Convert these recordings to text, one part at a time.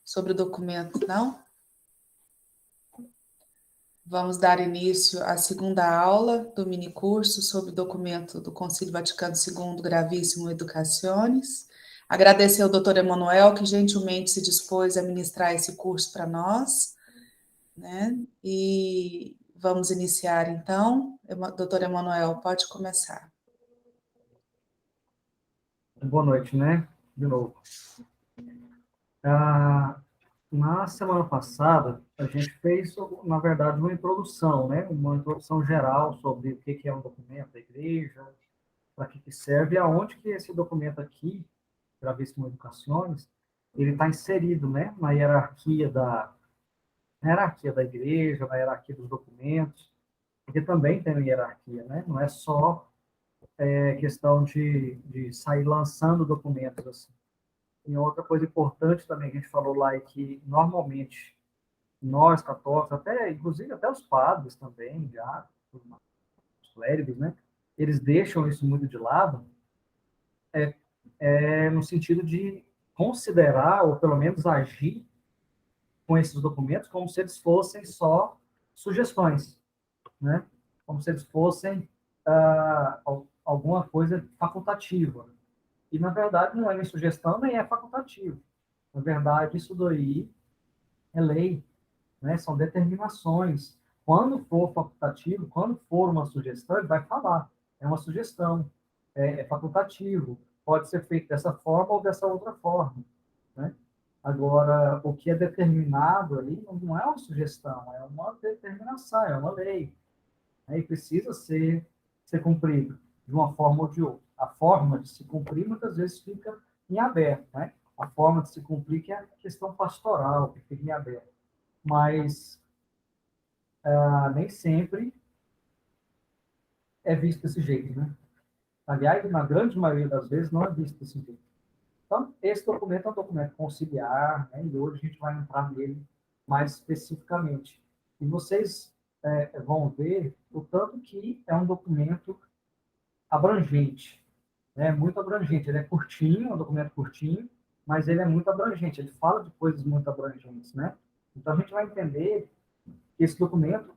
sobre o documento, não? Vamos dar início à segunda aula do minicurso sobre o documento do Concílio Vaticano II, Gravíssimo Educationis. Agradecer ao doutor Emanuel, que gentilmente se dispôs a ministrar esse curso para nós, né? E vamos iniciar, então. Doutor Emanuel, pode começar. Boa noite, né? De novo. Na semana passada, a gente fez, na verdade, uma introdução, né? Uma introdução geral sobre o que é um documento da igreja, para que serve, e aonde que esse documento aqui, Gravíssimo Educaciones, ele está inserido, né? Na hierarquia da igreja, na hierarquia dos documentos, porque também tem uma hierarquia, né? Não é só questão de sair lançando documentos assim. E outra coisa importante também que a gente falou lá é que, normalmente, nós, católicos, inclusive até os padres também, já, os clérigos, né, eles deixam isso muito de lado, no sentido de considerar, ou pelo menos agir com esses documentos como se eles fossem só sugestões, né? Como se eles fossem alguma coisa facultativa. E, na verdade, não é nem sugestão, nem é facultativo. Na verdade, isso daí é lei, né? São determinações. Quando for facultativo, quando for uma sugestão, ele vai falar. É uma sugestão, é facultativo. Pode ser feito dessa forma ou dessa outra forma, né? Agora, o que é determinado ali não é uma sugestão, é uma determinação, é uma lei, né? E precisa ser cumprido de uma forma ou de outra. A forma de se cumprir, muitas vezes, fica em aberto, né? A forma de se cumprir que é a questão pastoral, que fica em aberto. Mas nem sempre é visto desse jeito, né? Aliás, na grande maioria das vezes, não é visto desse jeito. Então, esse documento é um documento conciliar, né? E hoje a gente vai entrar nele mais especificamente. E vocês vão ver o tanto que é um documento abrangente, né? Muito abrangente. Ele é curtinho, é um documento curtinho, mas ele é muito abrangente. Ele fala de coisas muito abrangentes, né? Então, a gente vai entender que esse documento,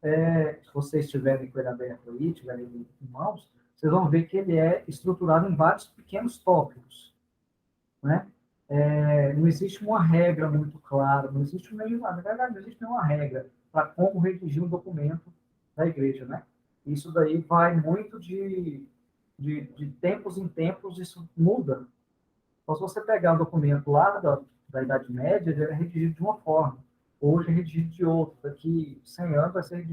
se vocês estiverem com ele aberto aí, tiverem em mãos, vocês vão ver que ele é estruturado em vários pequenos tópicos, né? Não existe uma regra muito clara, não existe nenhuma, na verdade, não existe nenhuma regra para como redigir um documento da igreja, né? Isso daí vai muito de tempos em tempos, isso muda. Então, se você pegar um documento lá da Idade Média, ele era redigido de uma forma. Hoje é redigido de outra. Daqui 100 anos vai ser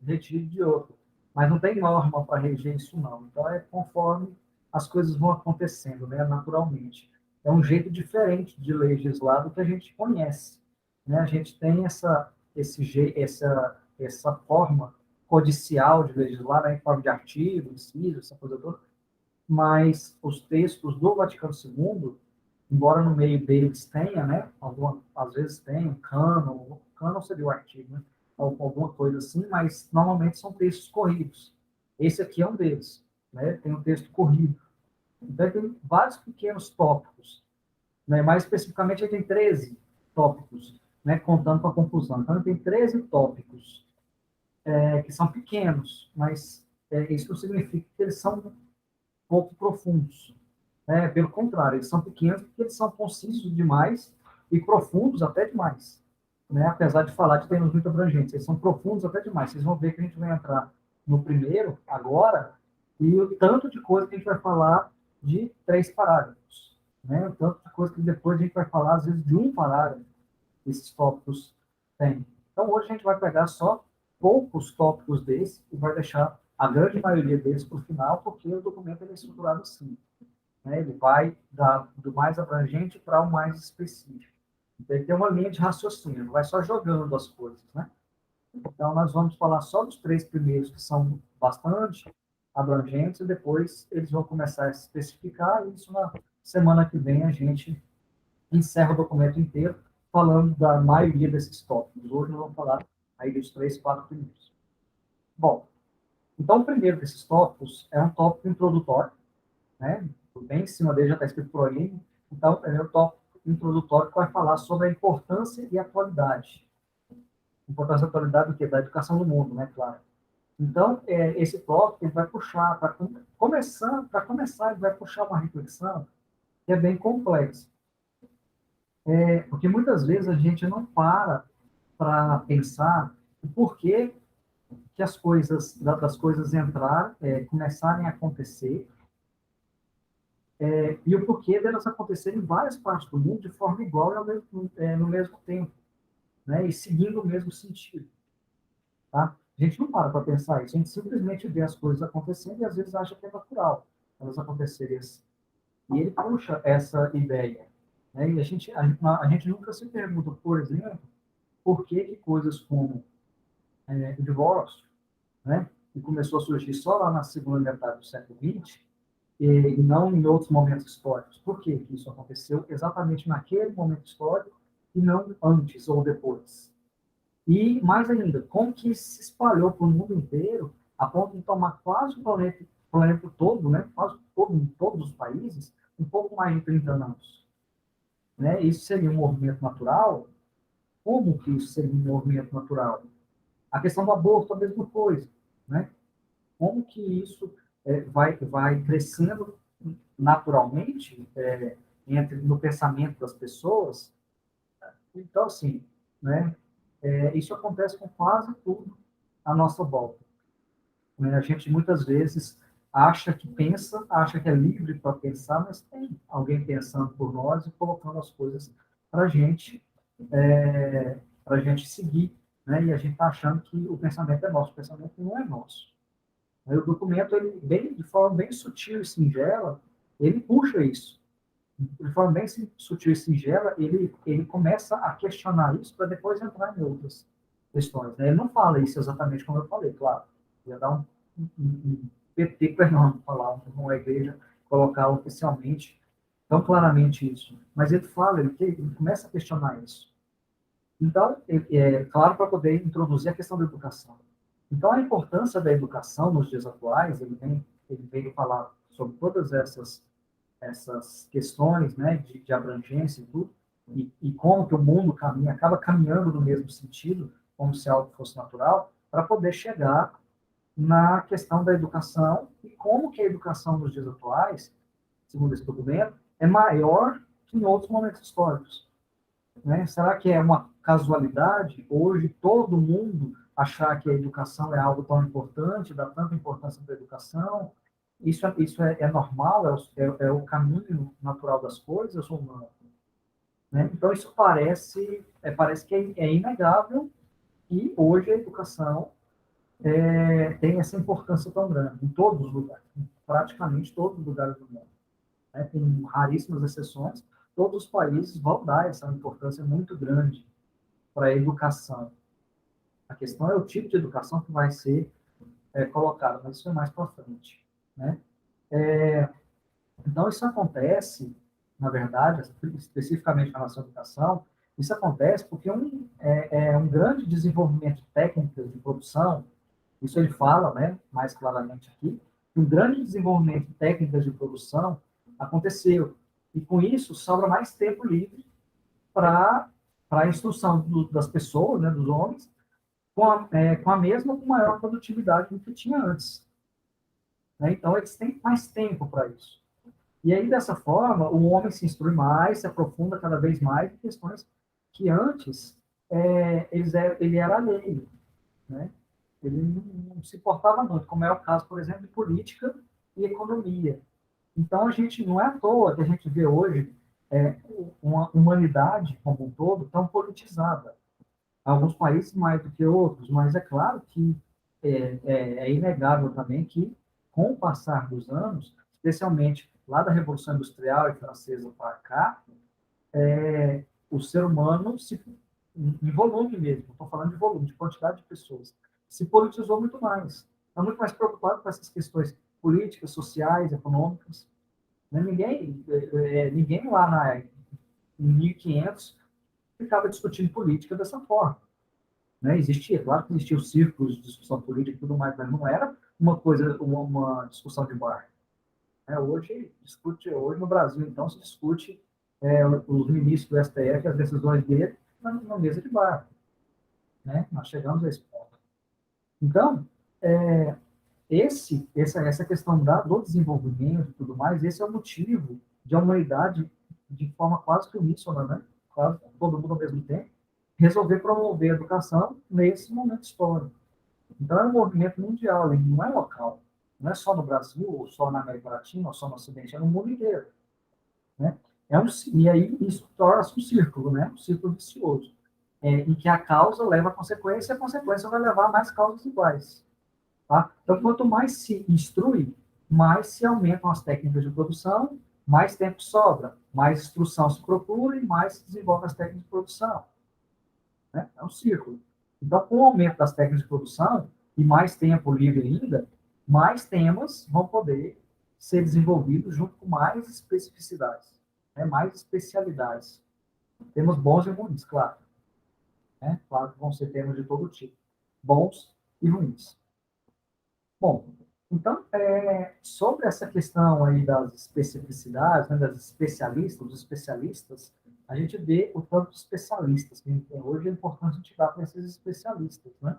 redigido de outra. Mas não tem norma para reger isso, não. Então, é conforme as coisas vão acontecendo, né, naturalmente. É um jeito diferente de legislar do que a gente conhece, né? A gente tem essa forma codicial de legislar, né, em forma de artigo, inciso, essa coisa toda, mas os textos do Vaticano II, embora no meio deles tenha, né, às vezes tem um cânon seria o artigo, né, alguma coisa assim, mas normalmente são textos corridos. Esse aqui é um deles, né, tem um texto corrido. Então, tem vários pequenos tópicos, né, mais especificamente, ele tem 13 tópicos, né, contando com a conclusão. Então, ele tem 13 tópicos, que são pequenos, mas isso não significa que eles são pouco profundos. Pelo contrário, eles são pequenos porque eles são concisos demais e profundos até demais. Né? Apesar de falar de termos muito abrangentes, eles são profundos até demais. Vocês vão ver que a gente vai entrar no primeiro, agora, e o tanto de coisa que a gente vai falar de 3 parágrafos. Né? O tanto de coisa que depois a gente vai falar, às vezes, de um parágrafo, esses tópicos têm. Então, hoje a gente vai pegar só poucos tópicos desses e vai deixar a grande maioria deles para o final, porque o documento é estruturado assim. Né? Ele vai do mais abrangente para o mais específico. Então, ele tem uma linha de raciocínio, não vai só jogando as coisas. Né? Então, nós vamos falar só dos 3 primeiros, que são bastante abrangentes, e depois eles vão começar a se especificar, e isso na semana que vem a gente encerra o documento inteiro, falando da maioria desses tópicos. Hoje nós vamos falar aí dos 3, 4 primeiros. Bom, então o primeiro desses tópicos é um tópico introdutório, né? Bem em cima dele já está escrito Proline, então é o tópico introdutório que vai falar sobre a importância e a atualidade. Importância e atualidade do quê? Da educação no mundo, né, claro. Então, esse tópico ele vai puxar, para começar, ele vai puxar uma reflexão que é bem complexa. Porque muitas vezes a gente não para pensar o porquê que as coisas, das coisas começarem a acontecer, e o porquê delas acontecerem em várias partes do mundo de forma igual e no mesmo tempo, né, e seguindo o mesmo sentido. Tá? A gente não para pensar isso, a gente simplesmente vê as coisas acontecendo e às vezes acha que é natural elas acontecerem assim. E ele puxa essa ideia. Né? E a gente nunca se pergunta, por exemplo, por que coisas como o divórcio, né, que começou a surgir só lá na segunda metade do século XX, e não em outros momentos históricos. Por que isso aconteceu exatamente naquele momento histórico e não antes ou depois? E, mais ainda, como que se espalhou para o mundo inteiro, a ponto de tomar quase o planeta todo, né? Quase todo, em todos os países, um pouco mais de 30 anos. Né? Isso seria um movimento natural? Como que isso seria um movimento natural? A questão do aborto, a mesma coisa. Né? Como que isso vai crescendo naturalmente no pensamento das pessoas? Então, assim, né? Isso acontece com quase tudo à nossa volta. Né? A gente muitas vezes acha que é livre para pensar, mas tem alguém pensando por nós e colocando as coisas para a gente seguir, né? E a gente está achando que o pensamento é nosso, o pensamento não é nosso. Aí o documento, de forma bem sutil e singela, ele puxa isso. De forma bem sutil e singela, ele começa a questionar isso para depois entrar em outras questões. Né? Ele não fala isso exatamente como eu falei, claro. Ia dar um PT enorme falar uma igreja, colocar oficialmente, tão claramente isso. Mas ele fala, ele começa a questionar isso. Então, claro, para poder introduzir a questão da educação. Então, a importância da educação nos dias atuais, ele vem falar sobre todas essas questões, né, de abrangência e tudo, e como que o mundo acaba caminhando no mesmo sentido, como se algo fosse natural, para poder chegar na questão da educação e como que a educação nos dias atuais, segundo esse documento, é maior que em outros momentos históricos. Né? Será que é uma casualidade hoje todo mundo achar que a educação é algo tão importante, dar tanta importância para a educação? Isso é normal? É o caminho natural das coisas ou não? Né? Então, isso parece que é inegável que hoje a educação tem essa importância tão grande em todos os lugares, em praticamente todos os lugares do mundo. Né? Com raríssimas exceções, todos os países vão dar essa importância muito grande para a educação. A questão é o tipo de educação que vai ser colocado, mas isso é mais para frente. Né? Então, isso acontece, na verdade, especificamente na nossa educação, isso acontece porque um grande desenvolvimento técnico de produção, isso ele fala, né, mais claramente aqui, que um grande desenvolvimento de técnicas de produção aconteceu. E com isso, sobra mais tempo livre para a instrução das pessoas, né, dos homens, com a mesma ou maior produtividade do que tinha antes. Né? Então, eles têm mais tempo para isso. E aí, dessa forma, o homem se instrui mais, se aprofunda cada vez mais em questões que antes ele era alheio. Né? Ele não se importava muito, como é o caso, por exemplo, de política e economia. Então, a gente não é à toa que a gente vê hoje uma humanidade como um todo tão politizada. Alguns países mais do que outros, mas é claro que é inegável também que, com o passar dos anos, especialmente lá da Revolução Industrial e Francesa para cá, o ser humano, em volume mesmo, estou falando de volume, de quantidade de pessoas, se politizou muito mais. Está muito mais preocupado com essas questões políticas, sociais, econômicas. Né? Ninguém lá em 1500 ficava discutindo política dessa forma. Né? Existia, claro que existia os círculos de discussão política e tudo mais, mas não era uma discussão de bar. Hoje no Brasil, então, se discute os ministros do STF, as decisões dele, na mesa de bar. Né? Nós chegamos a esse ponto. Então, essa questão do desenvolvimento e tudo mais, esse é o motivo de a humanidade, de forma quase que uníssona, né? Quase todo mundo ao mesmo tempo, resolver promover a educação nesse momento histórico. Então, é um movimento mundial, ele não é local. Não é só no Brasil, ou só na América Latina, ou só no Ocidente, é no mundo inteiro. Né? E aí isso torna-se um círculo, né? Um círculo vicioso, em que a causa leva a consequência, e a consequência vai levar a mais causas iguais. Tá? Então, quanto mais se instrui, mais se aumentam as técnicas de produção, mais tempo sobra, mais instrução se procura e mais se desenvolve as técnicas de produção. Né? É um círculo. Então, com o aumento das técnicas de produção e mais tempo livre ainda, mais temas vão poder ser desenvolvidos junto com mais especificidades, né? Mais especialidades. Temos bons e ruins, claro. Né? Claro que vão ser temas de todo tipo. Bons e ruins. Bom, então, sobre essa questão aí das especificidades, né, das especialistas, dos especialistas, a gente vê o tanto de especialistas que a gente tem hoje, é importante a gente dar para esses especialistas, né?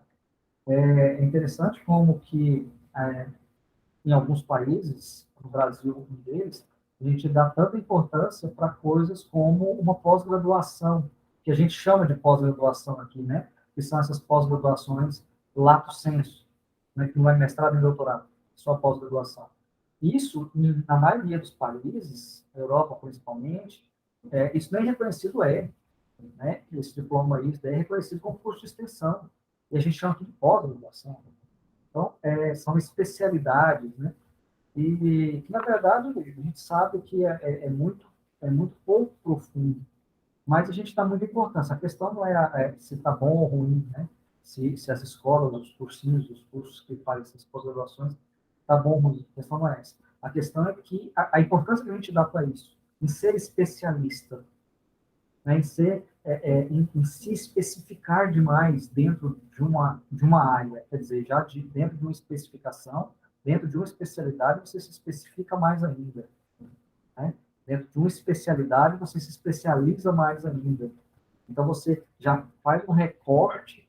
É interessante como que, em alguns países, no Brasil, um deles, a gente dá tanta importância para coisas como uma pós-graduação, que a gente chama de pós-graduação aqui, né? Que são essas pós-graduações lato sensu, né? Que não é mestrado e doutorado, só pós-graduação. Isso, na maioria dos países, Europa principalmente, isso nem reconhecido né? Esse diploma aí é reconhecido como curso de extensão, e a gente chama de pós-graduação. Então, são especialidades, né? E que, na verdade, a gente sabe que é muito pouco profundo, mas a gente dá muita importância. A questão não se está bom ou ruim, né? Se as escolas, os cursinhos, os cursos que fazem essas pós-graduações, está bom ou ruim. A questão não é essa. A questão é que a importância que a gente dá para isso, em ser especialista, né? Em se especificar demais dentro de uma área, quer dizer, dentro de uma especificação, dentro de uma especialidade, você se especifica mais ainda. Né? Dentro de uma especialidade, você se especializa mais ainda. Então, você já faz um recorte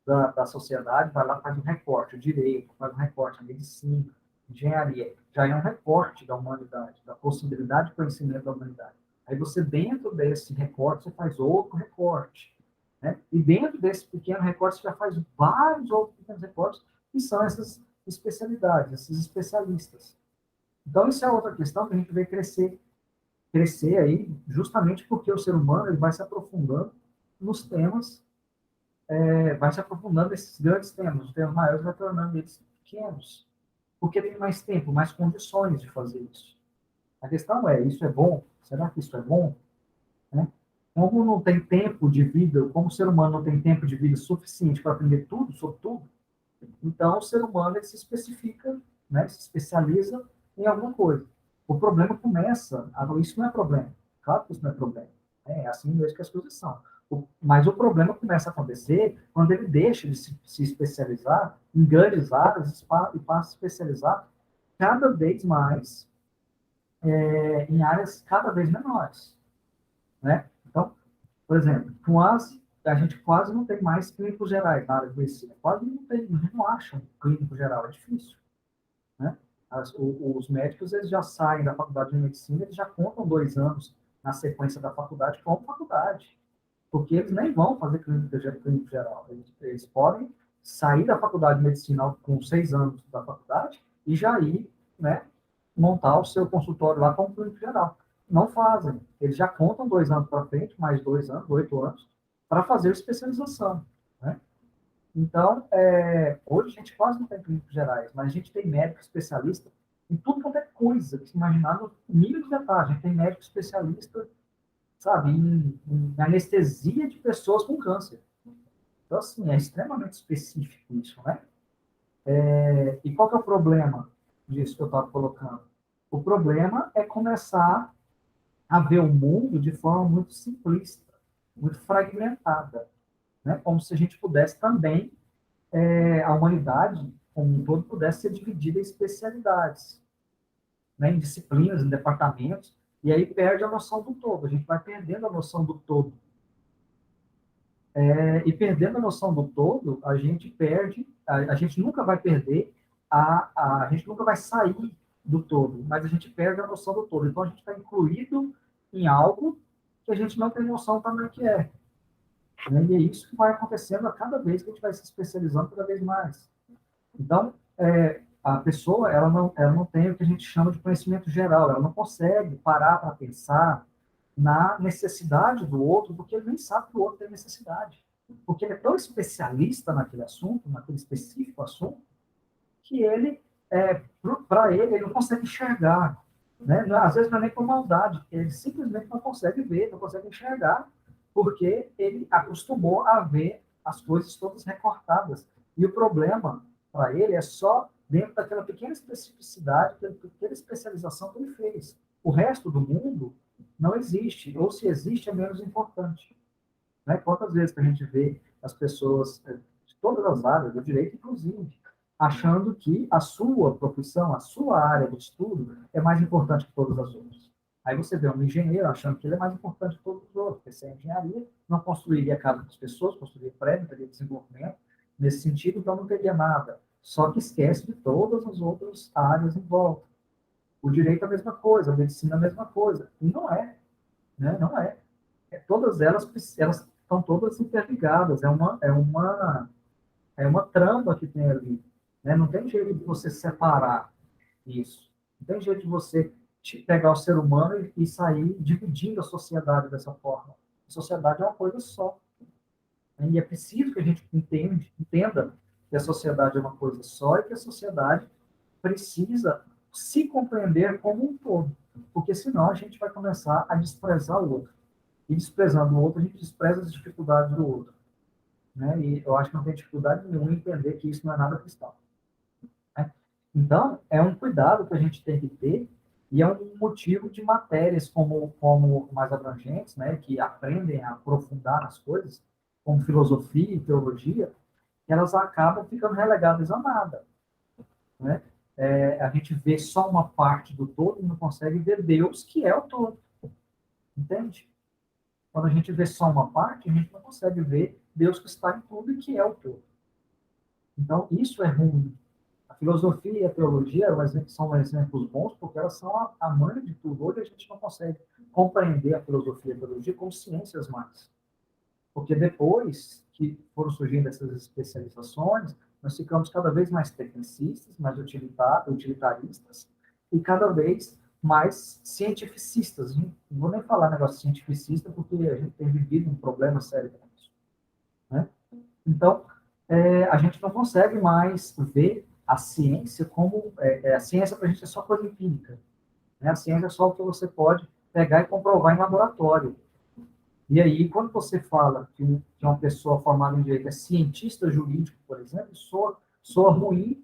da sociedade, vai lá, faz um recorte, o direito, faz um recorte, a medicina, engenharia, já é um recorte da humanidade, da possibilidade de conhecimento da humanidade. Aí você, dentro desse recorte, você faz outro recorte. Né? E dentro desse pequeno recorte, você já faz vários outros pequenos recortes, que são essas especialidades, esses especialistas. Então, isso é outra questão que a gente vê crescer aí, justamente porque o ser humano ele vai se aprofundando nos temas, vai se aprofundando nesses grandes temas, os temas maiores vai tornando eles pequenos, porque tem mais tempo, mais condições de fazer isso. A questão isso é bom? Será que isso é bom? Né? Como não tem tempo de vida, como o ser humano não tem tempo de vida suficiente para aprender tudo sobre tudo, então o ser humano ele se especifica, né, se especializa em alguma coisa. O problema começa, isso não é problema, claro que isso não é problema, é assim mesmo que as coisas são. Mas o problema começa a acontecer quando ele deixa de se especializar em grandes áreas e passa a se especializar cada vez mais em áreas cada vez menores, né? Então, por exemplo, a gente quase não tem mais clínicos gerais na área de medicina. Quase não tem, a gente não acha um clínico geral, é difícil. Né? Os médicos eles já saem da faculdade de medicina, eles já contam 2 anos na sequência da faculdade como faculdade, porque eles nem vão fazer clínico geral. Eles podem sair da faculdade de medicina com 6 anos da faculdade e já ir, né, montar o seu consultório lá como clínico geral. Não fazem. Eles já contam 2 anos para frente, mais 2 anos, 8 anos, para fazer especialização. Né? Então, hoje a gente quase não tem clínicos gerais, mas a gente tem médico especialista em tudo quanto é coisa, que se imaginar no mínimo de detalhe. A gente tem médico especialista, sabe, em anestesia de pessoas com câncer. Então, assim, é extremamente específico isso, né? E qual que é o problema disso que eu estava colocando? O problema é começar a ver o mundo de forma muito simplista, muito fragmentada, né? Como se a gente pudesse também, a humanidade como um todo pudesse ser dividida em especialidades, né? Em disciplinas, em departamentos, E aí perde a noção do todo, a gente vai perdendo a noção do todo. E perdendo a noção do todo, a gente perde, a gente nunca vai perder, a gente nunca vai sair do todo, mas a gente perde a noção do todo. Então a gente está incluído em algo que a gente não tem noção também que é. Né? E é isso que vai acontecendo a cada vez que a gente vai se especializando cada vez mais. Então, a pessoa ela não tem o que a gente chama de conhecimento geral, ela não consegue parar para pensar na necessidade do outro, porque ele nem sabe que o outro tem necessidade. Porque ele é tão especialista naquele assunto, naquele específico assunto, que ele, para ele não consegue enxergar. Né? Às vezes não é nem por maldade, ele simplesmente não consegue ver, não consegue enxergar, porque ele acostumou a ver as coisas todas recortadas. E o problema para ele é só dentro daquela pequena especificidade, daquela pequena especialização que ele fez. O resto do mundo não existe, ou se existe é menos importante. Né? Quantas vezes que a gente vê as pessoas de todas as áreas, do direito inclusive, achando que a sua profissão, a sua área de estudo é mais importante que todas as outras. Aí você vê um engenheiro achando que ele é mais importante que todos os outros, porque sem engenharia não construiria casa das pessoas, construiria prédio, não teria desenvolvimento. Nesse sentido, então não teria nada. Só que esquece de todas as outras áreas em volta. O direito é a mesma coisa, a medicina é a mesma coisa. E não é. Né? Não é. Todas elas estão todas interligadas. É uma trama que tem ali. Né? Não tem jeito de você separar isso. Não tem jeito de você pegar o ser humano e sair dividindo a sociedade dessa forma. A sociedade é uma coisa só. Né? E é preciso que a gente entenda que a sociedade é uma coisa só e que a sociedade precisa se compreender como um todo. Porque senão a gente vai começar a desprezar o outro. E desprezando o outro, a gente despreza as dificuldades do outro. Né? E eu acho que não tem dificuldade nenhuma em entender que isso não é nada cristão. Né? Então, é um cuidado que a gente tem que ter e é um motivo de matérias como mais abrangentes, né, que aprendem a aprofundar nas coisas, como filosofia e teologia, elas acabam ficando relegadas a nada. Né? A gente vê só uma parte do todo e não consegue ver Deus, que é o todo. Entende? Quando a gente vê só uma parte, a gente não consegue ver Deus que está em tudo e que é o todo. Então, isso é ruim. A filosofia e a teologia são exemplos bons porque elas são a mãe de tudo. Hoje a gente não consegue compreender a filosofia e a teologia como ciências mais. Porque depois que foram surgindo essas especializações, nós ficamos cada vez mais tecnicistas, mais utilitaristas e cada vez mais cientificistas. Não vou nem falar negócio cientificista porque a gente tem vivido um problema sério com isso. Né? Então, a gente não consegue mais ver a ciência como... a ciência para a gente é só coisa empírica. Né? A ciência é só o que você pode pegar e comprovar em laboratório. E aí, quando você fala que uma pessoa formada em direito é cientista jurídico, por exemplo, soa ruim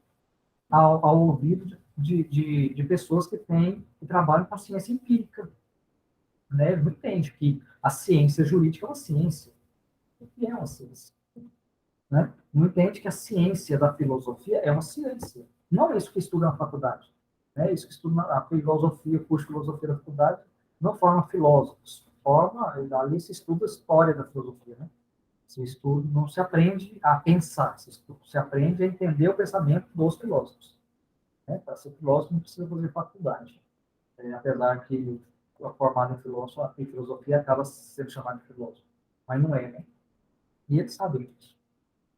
ao ouvido de pessoas que trabalham com ciência empírica. Né? Não entende que a ciência jurídica é uma ciência. O que é uma ciência? Né? Não entende que a ciência da filosofia é uma ciência. Não é isso que estuda na faculdade. Né? Isso que estuda a filosofia, o curso de filosofia da faculdade, não forma filósofos. Ali se estuda a história da filosofia. Né? Não se aprende a pensar, se aprende a entender o pensamento dos filósofos. Né? Para ser filósofo não precisa fazer faculdade. Apesar que formado em filosofia acaba sendo chamado de filósofo. Mas não é, né? E eles sabem disso.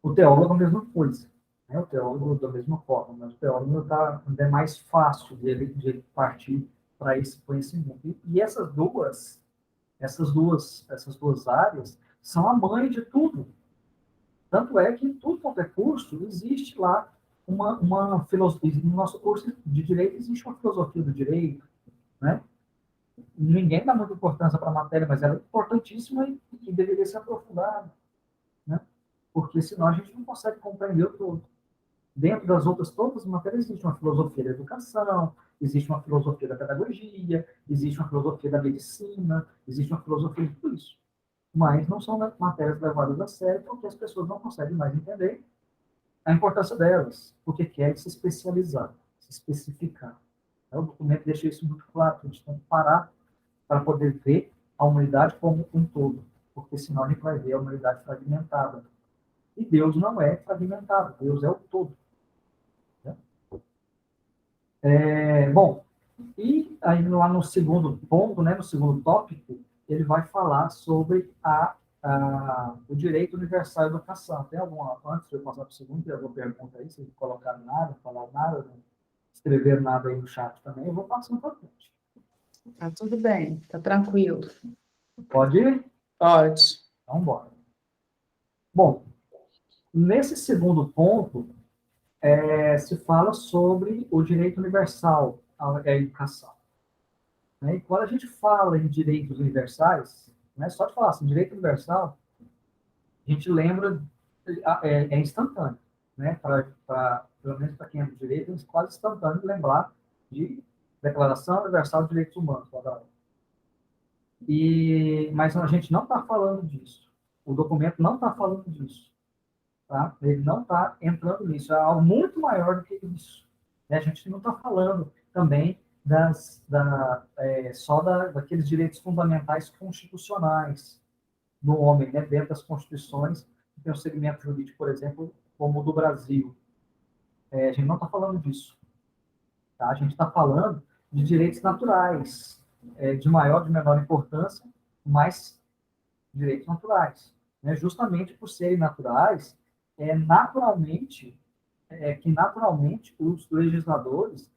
O teólogo é a mesma coisa. Né? O teólogo da mesma forma, mas o teólogo é mais fácil de partir para esse conhecimento. E essas duas áreas são a mãe de tudo. Tanto é que em tudo quanto é curso, existe lá uma filosofia. No nosso curso de direito existe uma filosofia do direito. Né? Ninguém dá muita importância para a matéria, mas ela é importantíssima e deveria ser aprofundada. Né? Porque senão a gente não consegue compreender o todo. Dentro das outras todas as matérias existe uma filosofia da educação, existe uma filosofia da pedagogia, existe uma filosofia da medicina, existe uma filosofia de tudo isso. Mas não são matérias levadas a sério porque as pessoas não conseguem mais entender a importância delas, porque querem se especializar, se especificar. O documento deixa isso muito claro, que a gente tem que parar para poder ver a humanidade como um todo, porque senão a gente vai ver a humanidade fragmentada. E Deus não é fragmentado, Deus é o todo. Né? Bom, e aí lá no segundo ponto, né, no segundo tópico, ele vai falar sobre o direito universal à educação. Tem alguma, antes de eu passar para o segundo, tem alguma pergunta aí? Se colocar nada, falar nada, não escrever nada aí no chat também, eu vou passando para frente. Tá tudo bem, tá tranquilo. Pode ir? Pode. Então, bora. Bom, nesse segundo ponto, se fala sobre o direito universal à educação. Né? E quando a gente fala em direitos universais, né, só de falar assim, direito universal, a gente lembra, é instantâneo. Né? Pelo menos para quem é do direito, é quase instantâneo lembrar de Declaração Universal de Direitos Humanos. Mas a gente não está falando disso. O documento não está falando disso. Tá? Ele não está entrando nisso. É algo muito maior do que isso. A gente não está falando também daqueles direitos fundamentais constitucionais do homem, né? Dentro das constituições, que tem um segmento jurídico, por exemplo, como o do Brasil. A gente não está falando disso. Tá? A gente está falando de direitos naturais, de maior ou de menor importância, mas direitos naturais. Né? Justamente por serem naturais, naturalmente os legisladores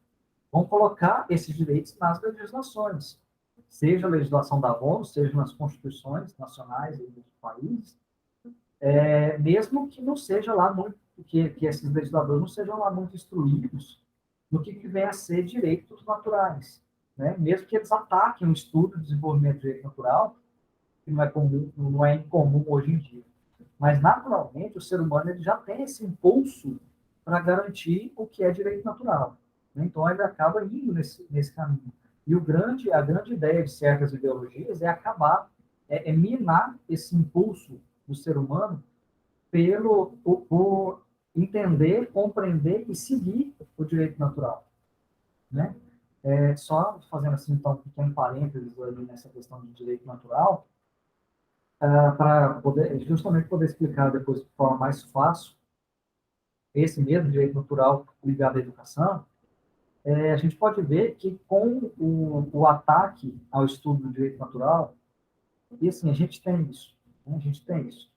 vão colocar esses direitos nas legislações, seja a legislação da ONU, seja nas constituições nacionais dos países, mesmo que não seja lá muito, que esses legisladores não sejam lá muito instruídos no que vem a ser direitos naturais, né? Mesmo que eles ataquem o estudo e desenvolvimento do direito natural, que não é incomum hoje em dia. Mas, naturalmente, o ser humano ele já tem esse impulso para garantir o que é direito natural. Né? Então, ele acaba indo nesse caminho. E a grande ideia de certas ideologias é acabar, minar esse impulso do ser humano por entender, compreender e seguir o direito natural. Né? Só fazendo assim, então, um pequeno parênteses ali nessa questão de direito natural, para justamente poder explicar depois de forma mais fácil esse mesmo direito natural ligado à educação, a gente pode ver que com o ataque ao estudo do direito natural, e assim, a gente tem isso. Né? A gente tem isso.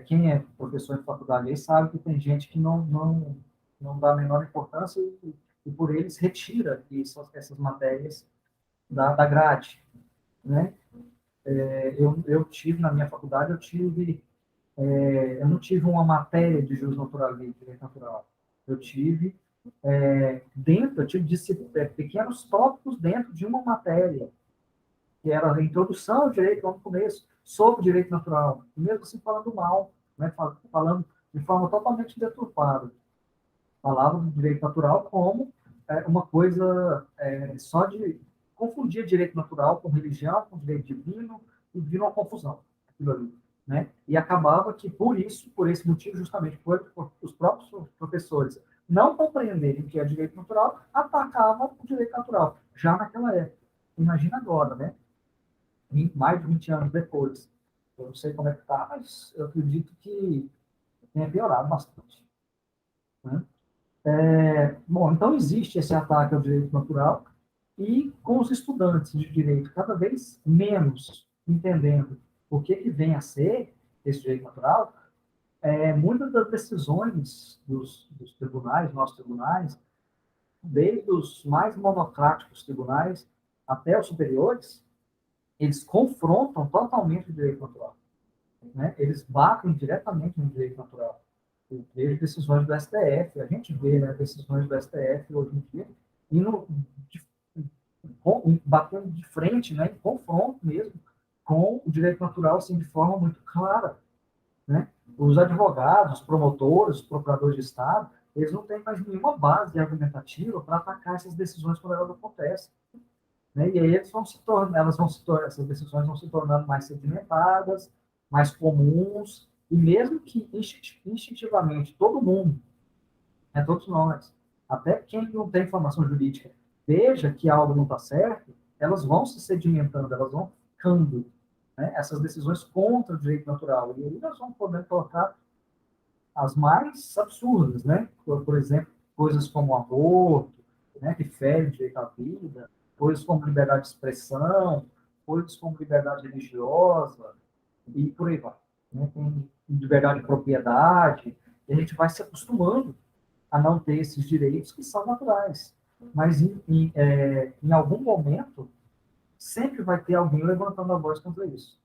Quem é professor em faculdade aí sabe que tem gente que não dá a menor importância e por eles retira essas matérias da grade. Né? Eu tive, na minha faculdade, eu não tive uma matéria de jus naturalista, direito natural. Eu tive pequenos tópicos dentro de uma matéria, que era a introdução ao direito, lá no começo, sobre o direito natural, mesmo assim falando mal, né, falando de forma totalmente deturpada. Falava do direito natural como uma coisa só de confundir direito natural com religião, com direito divino, e vira uma confusão, aquilo ali. Né? E acabava que, por esse motivo, justamente por os próprios professores não compreenderem o que é direito natural, atacavam o direito natural, já naquela época. Imagina agora, né? Mais de 20 anos depois. Eu não sei como é que está, mas eu acredito que tenha piorado bastante. Né? Bom, então existe esse ataque ao direito natural e com os estudantes de direito cada vez menos entendendo o que vem a ser esse direito natural, muitas das decisões dos tribunais, nossos tribunais, desde os mais monocráticos tribunais até os superiores, eles confrontam totalmente o direito natural. Né? Eles batem diretamente no direito natural. Eu vejo decisões do STF, a gente vê, né, decisões do STF hoje em dia, batendo de frente, né, em confronto mesmo, com o direito natural, assim, de forma muito clara. Né? Os advogados, os promotores, os procuradores de Estado, eles não têm mais nenhuma base argumentativa para atacar essas decisões quando elas acontecem. Né? E aí essas decisões vão se tornando mais sedimentadas, mais comuns, e mesmo que instintivamente todo mundo, todos nós, até quem não tem formação jurídica, veja que algo não está certo, elas vão se sedimentando, elas vão ficando, né, essas decisões contra o direito natural. E aí nós vamos poder colocar as mais absurdas, né? Por exemplo, coisas como aborto, né, que fere o direito à vida, coisas como liberdade de expressão, coisas como liberdade religiosa, e por aí vai. Né? Tem liberdade de propriedade, e a gente vai se acostumando a não ter esses direitos que são naturais. Mas em algum momento, sempre vai ter alguém levantando a voz contra isso.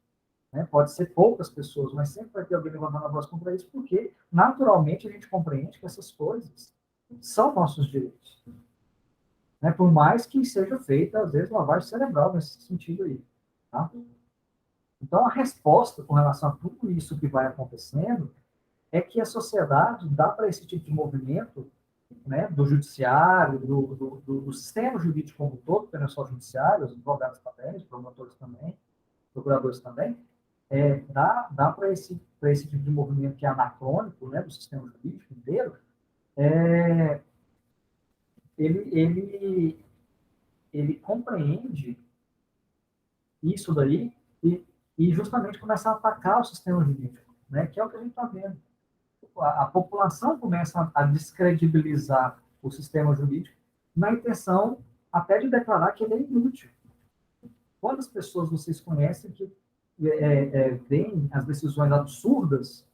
Né? Pode ser poucas pessoas, mas sempre vai ter alguém levantando a voz contra isso, porque naturalmente a gente compreende que essas coisas são nossos direitos. Né? Por mais que seja feita, às vezes, lavagem cerebral nesse sentido aí. Tá? Então, a resposta com relação a tudo isso que vai acontecendo é que a sociedade dá para esse tipo de movimento, né, do judiciário, do sistema jurídico como um todo, porque não é só o judiciário, os advogados também, os promotores também, procuradores também, dá para esse tipo de movimento que é anacrônico, né, do sistema jurídico inteiro, ele, ele, ele compreende isso daí e justamente começa a atacar o sistema jurídico, né, que é o que a gente está vendo. A população começa a descredibilizar o sistema jurídico na intenção até de declarar que ele é inútil. Quantas pessoas vocês conhecem que veem as decisões absurdas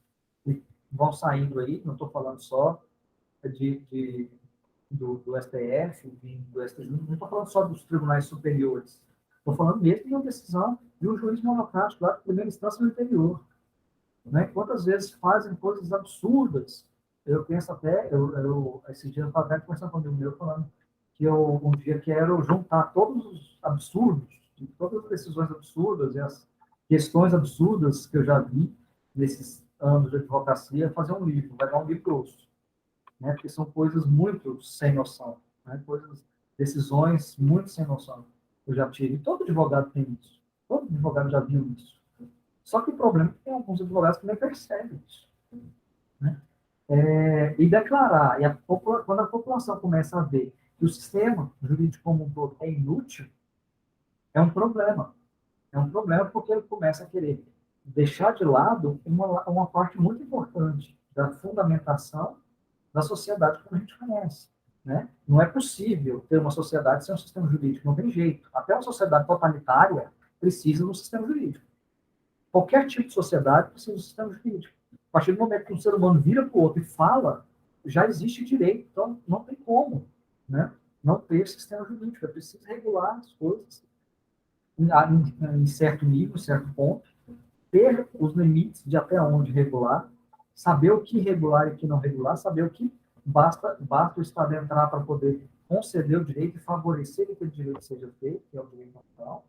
que vão saindo aí, não estou falando só do STF, do STJ, não estou falando só dos tribunais superiores, estou falando mesmo de uma decisão de um juiz monocrático lá de primeira instância no interior. Né? Quantas vezes fazem coisas absurdas? Eu penso até, esse dia eu estava até conversando com um amigo meu falando que eu um dia quero juntar todos os absurdos, todas as decisões absurdas e as questões absurdas que eu já vi nesses anos de advocacia, fazer um livro, vai dar um livro grosso, né? Porque são coisas muito sem noção, né? Coisas, decisões muito sem noção. Eu já tive, todo advogado tem isso, todo advogado já viu isso. Só que o problema é que tem alguns advogados que nem percebem isso. Né? E declarar, quando a população começa a ver que o sistema jurídico como um todo é inútil, é um problema. É um problema porque ele começa a querer deixar de lado uma parte muito importante da fundamentação da sociedade como a gente conhece. Né? Não é possível ter uma sociedade sem um sistema jurídico, não tem jeito. Até uma sociedade totalitária precisa de um sistema jurídico. Qualquer tipo de sociedade precisa de um sistema jurídico. A partir do momento que um ser humano vira para o outro e fala, já existe direito. Então, não tem como, né, não ter sistema jurídico. É preciso regular as coisas em certo nível, em certo ponto, ter os limites de até onde regular, saber o que regular e o que não regular, saber o que basta o Estado entrar para poder conceder o direito e favorecer que aquele direito seja feito, que é o direito natural,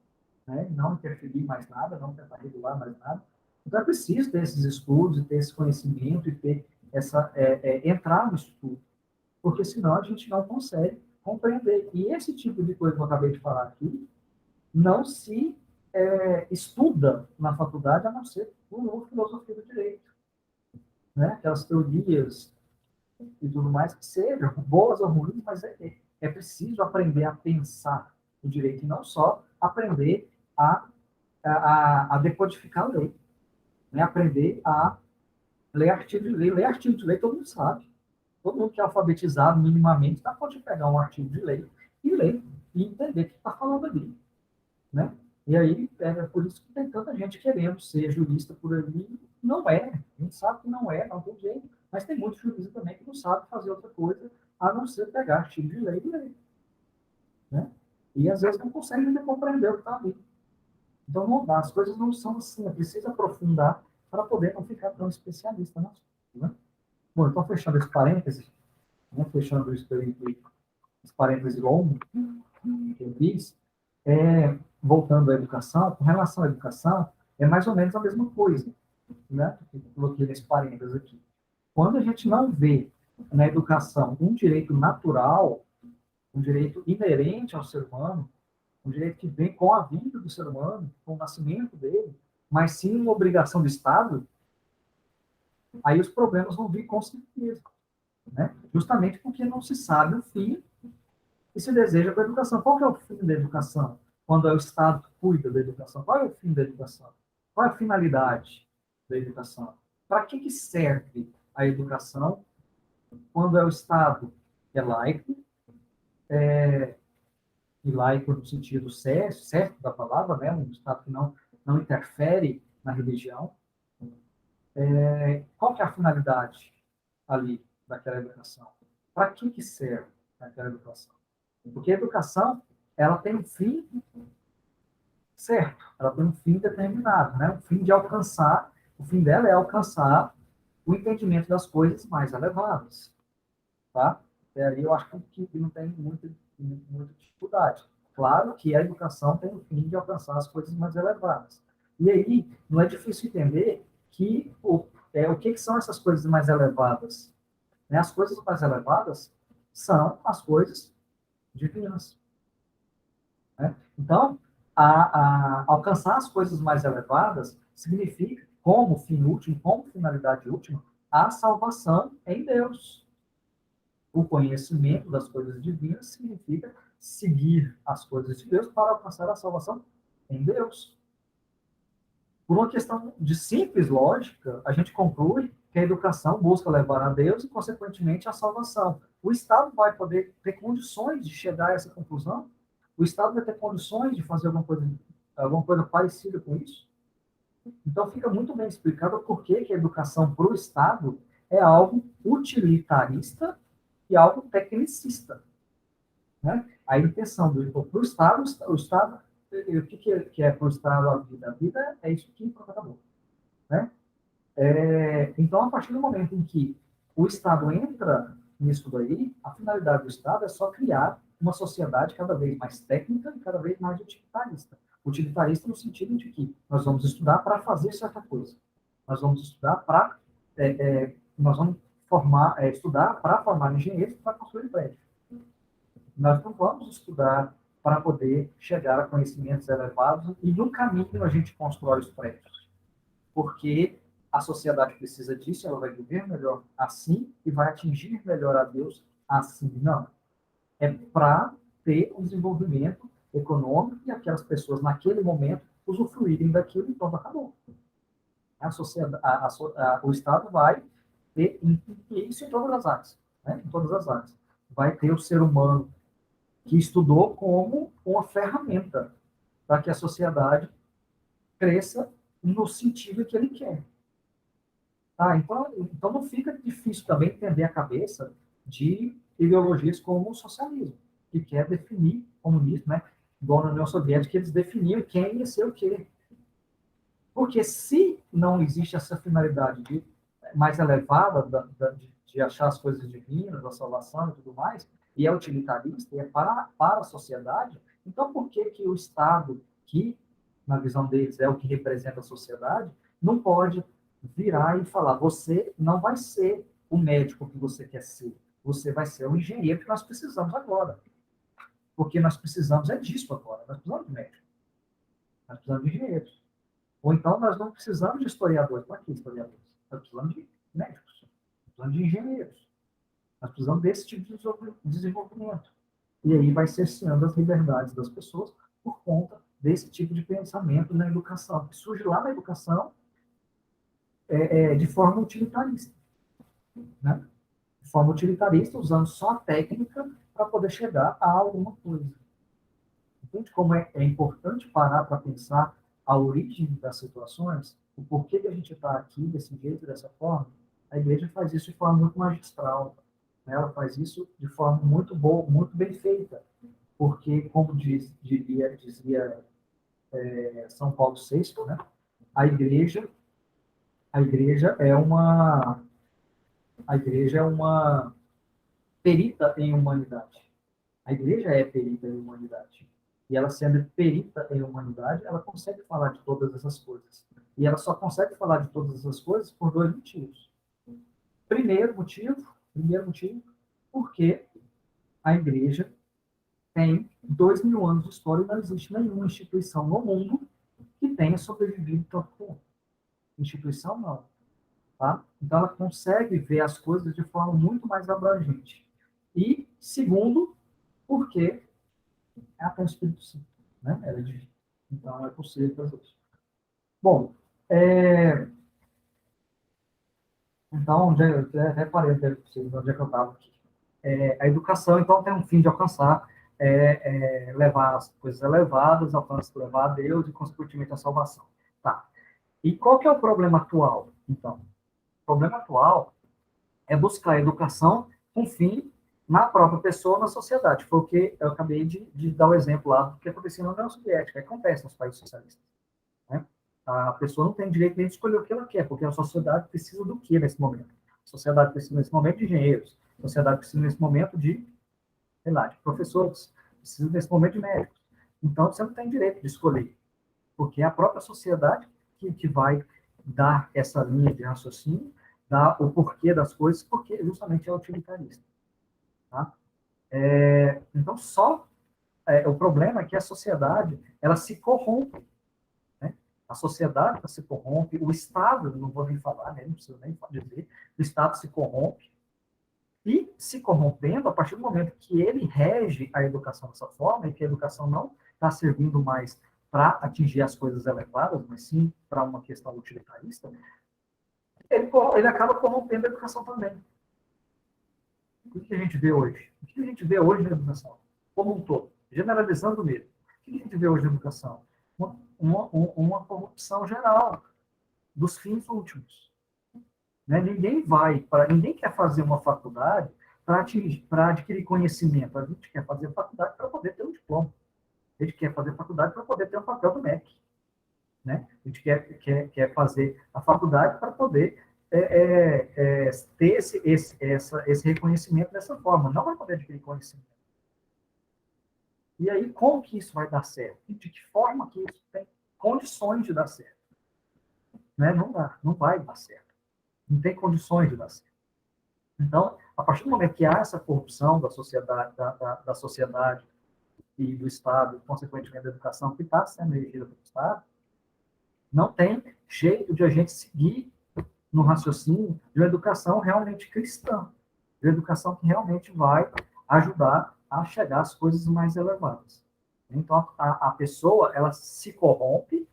né? Não interferir mais nada, não tentar regular mais nada. Então é preciso ter esses estudos, e ter esse conhecimento e ter entrar no estudo, porque senão a gente não consegue compreender. E esse tipo de coisa que eu acabei de falar aqui não se estuda na faculdade, a não ser por filosofia do direito, né? Aquelas teorias e tudo mais que sejam boas ou ruins, mas é preciso aprender a pensar o direito e não só aprender a decodificar a lei, né? Aprender a ler artigo de lei. Ler artigo de lei todo mundo sabe. Todo mundo que é alfabetizado minimamente pode pegar um artigo de lei e ler e entender o que está falando ali. Né? E aí, é por isso que tem tanta gente querendo ser jurista por ali. Não é. A gente sabe que não é, não tem jeito. Mas tem muitos juristas também que não sabem fazer outra coisa a não ser pegar artigo de lei e ler. Né? E às vezes não conseguem ainda compreender o que está ali. Então, não dá, as coisas não são assim, é preciso aprofundar para poder não ficar tão especialista nas coisas. Né? Bom, então, fechando esse parêntese, né, fechando isso aí, esse parêntese longo que eu fiz, voltando à educação, com relação à educação, é mais ou menos a mesma coisa, né? Eu coloquei nesse parêntese aqui. Quando a gente não vê na educação um direito natural, um direito inerente ao ser humano, um direito que vem com a vida do ser humano, com o nascimento dele, mas sim uma obrigação do Estado, aí os problemas vão vir com certeza. Né? Justamente porque não se sabe o fim que se deseja com a educação. Qual que é o fim da educação? quando é o Estado que cuida da educação? Qual é o fim da educação? Qual é a finalidade da educação? Para que serve a educação quando é o Estado que é laico, e laico no sentido certo da palavra, né? Um Estado que não interfere na religião? Qual que é a finalidade ali daquela educação? Para que serve aquela educação? Porque a educação, ela tem um fim certo, ela tem um fim determinado, né? Um fim de alcançar, o fim dela é alcançar o entendimento das coisas mais elevadas, tá? E aí eu acho que não tem muita dificuldade. Claro que a educação tem o fim de alcançar as coisas mais elevadas. E aí não é difícil entender que o que são essas coisas mais elevadas? Né? As coisas mais elevadas são as coisas divinas. Né? Então, alcançar as coisas mais elevadas significa, como fim último, como finalidade última, a salvação em Deus. O conhecimento das coisas divinas significa seguir as coisas de Deus para alcançar a salvação em Deus. Por uma questão de simples lógica, a gente conclui que a educação busca levar a Deus e, consequentemente, a salvação. O Estado vai poder ter condições de chegar a essa conclusão? O Estado vai ter condições de fazer alguma coisa parecida com isso? Então, fica muito bem explicado por que a educação para o Estado é algo utilitarista e algo tecnicista. Né? A intenção para o Estado, o que é para o Estado a vida? A vida é isso aqui, pronto, acabou. Né? Então, a partir do momento em que o Estado entra nisso daí, a finalidade do Estado é só criar uma sociedade cada vez mais técnica e cada vez mais utilitarista. Utilitarista no sentido de que nós vamos estudar para fazer certa coisa. Nós vamos estudar para... nós vamos estudar para formar engenheiros para construir prédios. Nós não vamos estudar para poder chegar a conhecimentos elevados e no caminho a gente constrói os prédios. Porque a sociedade precisa disso, ela vai viver melhor assim e vai atingir melhor a Deus assim. Não. É para ter um desenvolvimento econômico e aquelas pessoas, naquele momento, usufruírem daquilo e pronto, acabou. O Estado vai ter isso em todas as áreas. Né? Em todas as áreas. Vai ter o ser humano que estudou como uma ferramenta para que a sociedade cresça no sentido que ele quer. Tá? Então não fica difícil também entender a cabeça de ideologias como o socialismo, que quer definir comunismo, né? Igual na União Soviética, eles definiam quem ia ser o quê. Porque se não existe essa finalidade mais elevada de achar as coisas divinas, da salvação e tudo mais, e é utilitarista, e é para a sociedade, então por que o Estado, que na visão deles é o que representa a sociedade, não pode virar e falar, você não vai ser o médico que você quer ser, você vai ser o engenheiro que nós precisamos agora. Porque nós precisamos disso agora, nós precisamos de médicos, nós precisamos de engenheiros. Ou então nós não precisamos de historiadores, para que historiadores? Nós precisamos de médicos, nós precisamos de engenheiros, nós precisamos desse tipo de desenvolvimento. E aí vai cerceando as liberdades das pessoas por conta desse tipo de pensamento na educação, que surge lá na educação de forma utilitarista. Né? De forma utilitarista, usando só a técnica para poder chegar a alguma coisa. Entende como é importante parar para pensar a origem das situações, o porquê que a gente está aqui desse jeito, dessa forma? A igreja faz isso de forma muito magistral. Né? Ela faz isso de forma muito boa, muito bem feita. Porque, como dizia São Paulo VI, né? a igreja é uma perita em humanidade. A igreja é perita em humanidade. E ela, sendo perita em humanidade, ela consegue falar de todas essas coisas. E ela só consegue falar de todas essas coisas por dois motivos. Primeiro motivo, porque a igreja tem 2.000 anos de história e não existe nenhuma instituição no mundo que tenha sobrevivido tanto tempo. Instituição, não. Tá? Então, ela consegue ver as coisas de forma muito mais abrangente. E, segundo, porque ela tem o Espírito Santo. né? Ela é divina. Então, é possível fazer isso. Bom, é, então, já reparei até onde é que eu estava aqui. A educação, então, tem um fim de alcançar, levar as coisas elevadas, alcançar, levar a Deus e, consequentemente, a salvação. Tá. E qual que é o problema atual, então? O problema atual é buscar a educação com fim na própria pessoa, na sociedade. Foi o que eu acabei de dar o exemplo lá do que acontecia na União Soviética, que acontece nos países socialistas. Né? A pessoa não tem direito nem de escolher o que ela quer, porque a sociedade precisa do que nesse momento? A sociedade precisa nesse momento de engenheiros, a sociedade precisa nesse momento de, sei lá, de professores, precisa nesse momento de médicos. Então, você não tem direito de escolher, porque é a própria sociedade que vai dar essa linha de raciocínio, dar o porquê das coisas, porque justamente é utilitarista. Tá? Então, o problema é que a sociedade ela se corrompe. Né? A sociedade se corrompe, o Estado, não vou nem falar, né? Não preciso nem dizer, o Estado se corrompe, e se corrompendo, a partir do momento que ele rege a educação dessa forma, e que a educação não está servindo mais para atingir as coisas elevadas, mas sim para uma questão utilitarista, ele acaba corrompendo a educação também. O que a gente vê hoje? O que a gente vê hoje na educação? Como um todo, generalizando mesmo. O que a gente vê hoje na educação? Uma corrupção geral dos fins últimos. Né? Ninguém quer fazer uma faculdade para adquirir conhecimento. A gente quer fazer faculdade para poder ter um diploma. A gente quer fazer faculdade para poder ter um papel do MEC. Né? A gente quer fazer a faculdade para poder ter esse reconhecimento dessa forma. Não vai poder adquirir conhecimento. E aí, como que isso vai dar certo? E de que forma que isso tem condições de dar certo? Né? Não vai dar certo. Não tem condições de dar certo. Então, a partir do momento que há essa corrupção da sociedade, da sociedade e do Estado, e, consequentemente, da educação que está sendo regida pelo Estado, não tem jeito de a gente seguir no raciocínio de uma educação realmente cristã, de uma educação que realmente vai ajudar a chegar às coisas mais elevadas. Então, a pessoa, ela se corrompe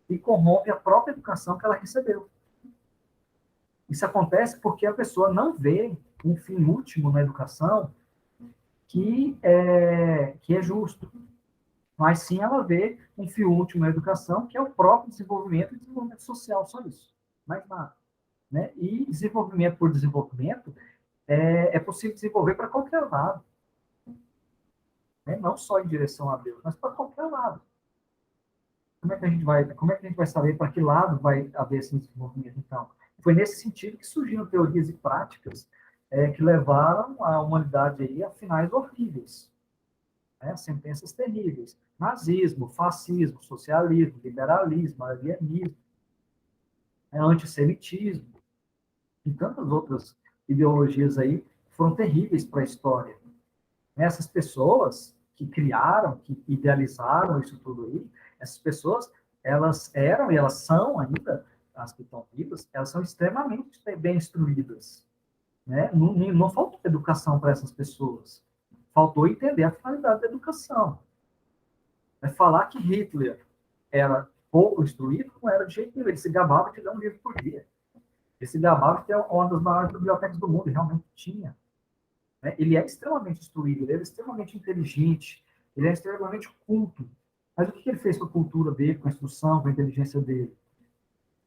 e corrompe a própria educação que ela recebeu. Isso acontece porque a pessoa não vê um fim último na educação que é justo, mas sim ela vê um fim último na educação que é o próprio desenvolvimento e desenvolvimento social, só isso, mais nada. Né? E desenvolvimento por desenvolvimento é possível desenvolver para qualquer lado. Né? Não só em direção a Deus, mas para qualquer lado. Como é que a gente vai saber para que lado vai haver esse desenvolvimento, então? Foi nesse sentido que surgiram teorias e práticas que levaram a humanidade aí a finais horríveis, né? Sentenças terríveis. Nazismo, fascismo, socialismo, liberalismo, alienismo, antissemitismo e tantas outras ideologias aí foram terríveis para a história. Essas pessoas que criaram, que idealizaram isso tudo aí, essas pessoas, elas eram e elas são ainda, as que estão vivas, elas são extremamente bem instruídas. Né? Não faltou educação para essas pessoas. Faltou entender a finalidade da educação. Falar que Hitler era pouco instruído não era de jeito nenhum. Ele se gabava de ler um livro por dia. Ele se gabava de ter uma das maiores bibliotecas do mundo, e realmente tinha. Né? Ele é extremamente instruído, ele é extremamente inteligente, ele é extremamente culto. Mas o que ele fez com a cultura dele, com a instrução, com a inteligência dele?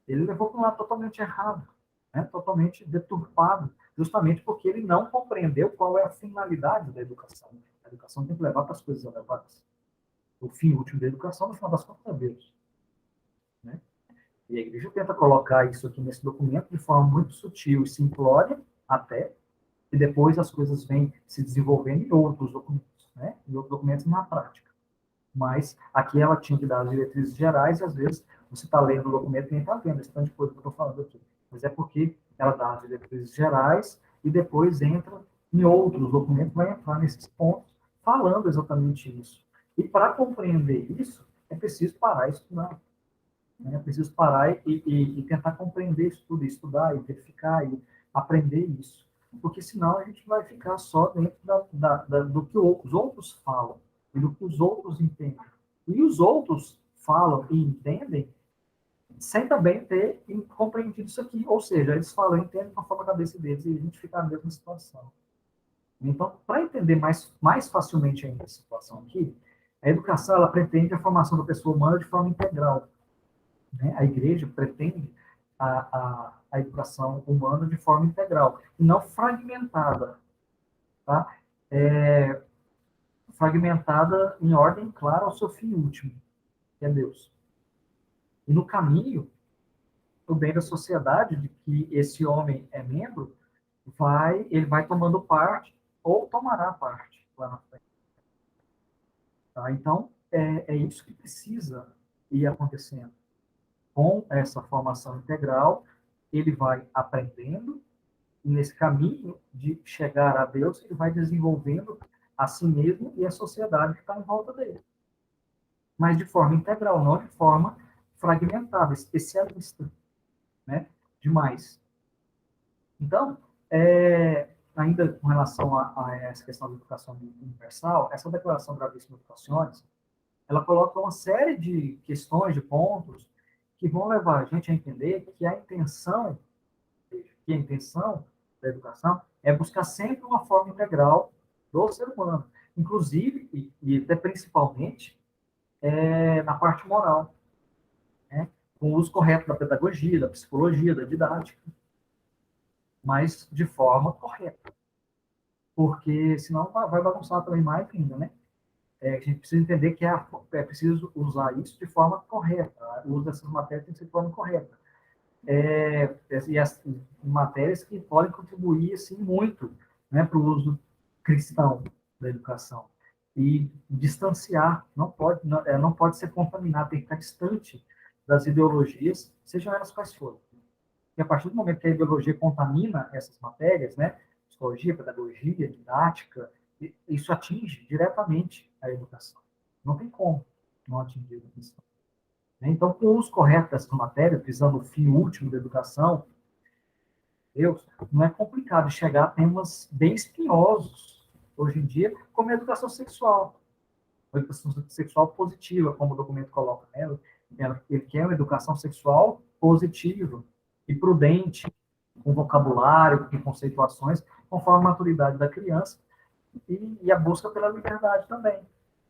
Ele levou para um lado totalmente errado, né? Totalmente deturpado, justamente porque ele não compreendeu qual é a finalidade da educação. A educação tem que levar para as coisas elevadas. O fim último da educação, no final das contas, é Deus. Né? E a igreja tenta colocar isso aqui nesse documento de forma muito sutil e simplória, até, e depois as coisas vêm se desenvolvendo em outros documentos, né? Em outros documentos na prática. Mas aqui ela tinha que dar as diretrizes gerais, e às vezes você está lendo o documento e nem está vendo esse tanto de coisa que eu estou falando aqui. Mas é porque ela dá as diretrizes gerais e depois entra em outros documentos, vai entrar nesses pontos, falando exatamente isso. E para compreender isso, é preciso parar e estudar. Né? É preciso parar e tentar compreender isso tudo, estudar e verificar e aprender isso. Porque senão a gente vai ficar só dentro do que os outros falam e do que os outros entendem. E os outros falam e entendem sem também ter compreendido isso aqui. Ou seja, eles falam e entendem conforme a cabeça deles e a gente fica na mesma situação. Então, para entender mais facilmente ainda a situação aqui, a educação ela pretende a formação da pessoa humana de forma integral. Né? A igreja pretende a educação humana de forma integral, e não fragmentada. Tá? Fragmentada em ordem clara ao seu fim último, que é Deus. E no caminho, o bem da sociedade, de que esse homem é membro, ele vai tomando parte, ou tomará parte lá na frente. Tá? Então, é isso que precisa ir acontecendo. Com essa formação integral, ele vai aprendendo, e nesse caminho de chegar a Deus, ele vai desenvolvendo a si mesmo e a sociedade que está em volta dele. Mas de forma integral, não de forma fragmentada, especialista, né? Demais. Então, ainda com relação a essa questão da educação universal, essa Declaração Gravíssima Educaciones, ela coloca uma série de questões, de pontos, que vão levar a gente a entender que a intenção da educação é buscar sempre uma forma integral do ser humano, inclusive, e até principalmente, na parte moral, né? Com o uso correto da pedagogia, da psicologia, da didática, mas de forma correta, porque senão vai bagunçar também mais ainda, né? A gente precisa entender que é preciso usar isso de forma correta. O uso dessas matérias tem que ser de forma correta. E as matérias que podem contribuir assim, muito, né, para o uso cristão da educação. E distanciar, não pode ser contaminado, tem que estar distante das ideologias, sejam elas quais forem. E a partir do momento que a ideologia contamina essas matérias, né, psicologia, pedagogia, didática, isso atinge diretamente a educação. Não tem como não atingir a educação. Então, com o uso correto dessas matérias, visando o fim último da educação, não é complicado chegar a temas bem espinhosos hoje em dia, como a educação sexual. A educação sexual positiva, como o documento coloca, né? Ele quer uma educação sexual positiva e prudente, com vocabulário, com conceituações, conforme a maturidade da criança, e a busca pela liberdade também,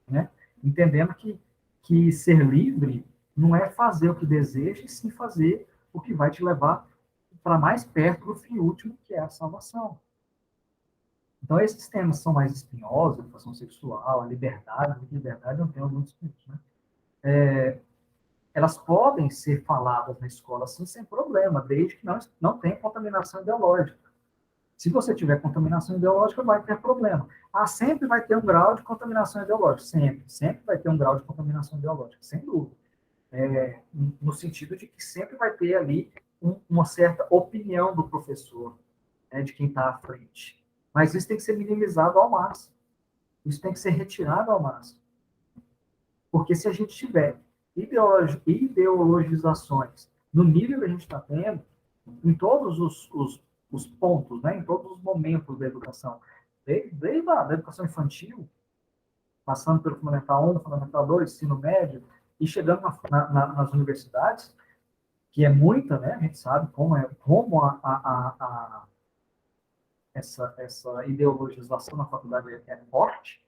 né? Entendendo que ser livre não é fazer o que deseja, e sim fazer o que vai te levar para mais perto do fim último, que é a salvação. Então, esses temas são mais espinhosos, a educação sexual, a liberdade não tem alguns espinhosos, né? Elas podem ser faladas na escola, assim, sem problema, desde que não tenha contaminação ideológica. Se você tiver contaminação ideológica, vai ter problema. Sempre vai ter um grau de contaminação ideológica, sempre vai ter um grau de contaminação ideológica, sem dúvida. No sentido de que sempre vai ter ali uma certa opinião do professor, né, de quem está à frente. Mas isso tem que ser minimizado ao máximo. Isso tem que ser retirado ao máximo. Porque se a gente tiver ideologizações no nível que a gente está tendo, em todos os pontos, né, em todos os momentos da educação, desde a educação infantil, passando pelo Fundamental 1, Fundamental 2, ensino médio, e chegando nas universidades, que é muita, né, a gente sabe como essa ideologização na faculdade é forte,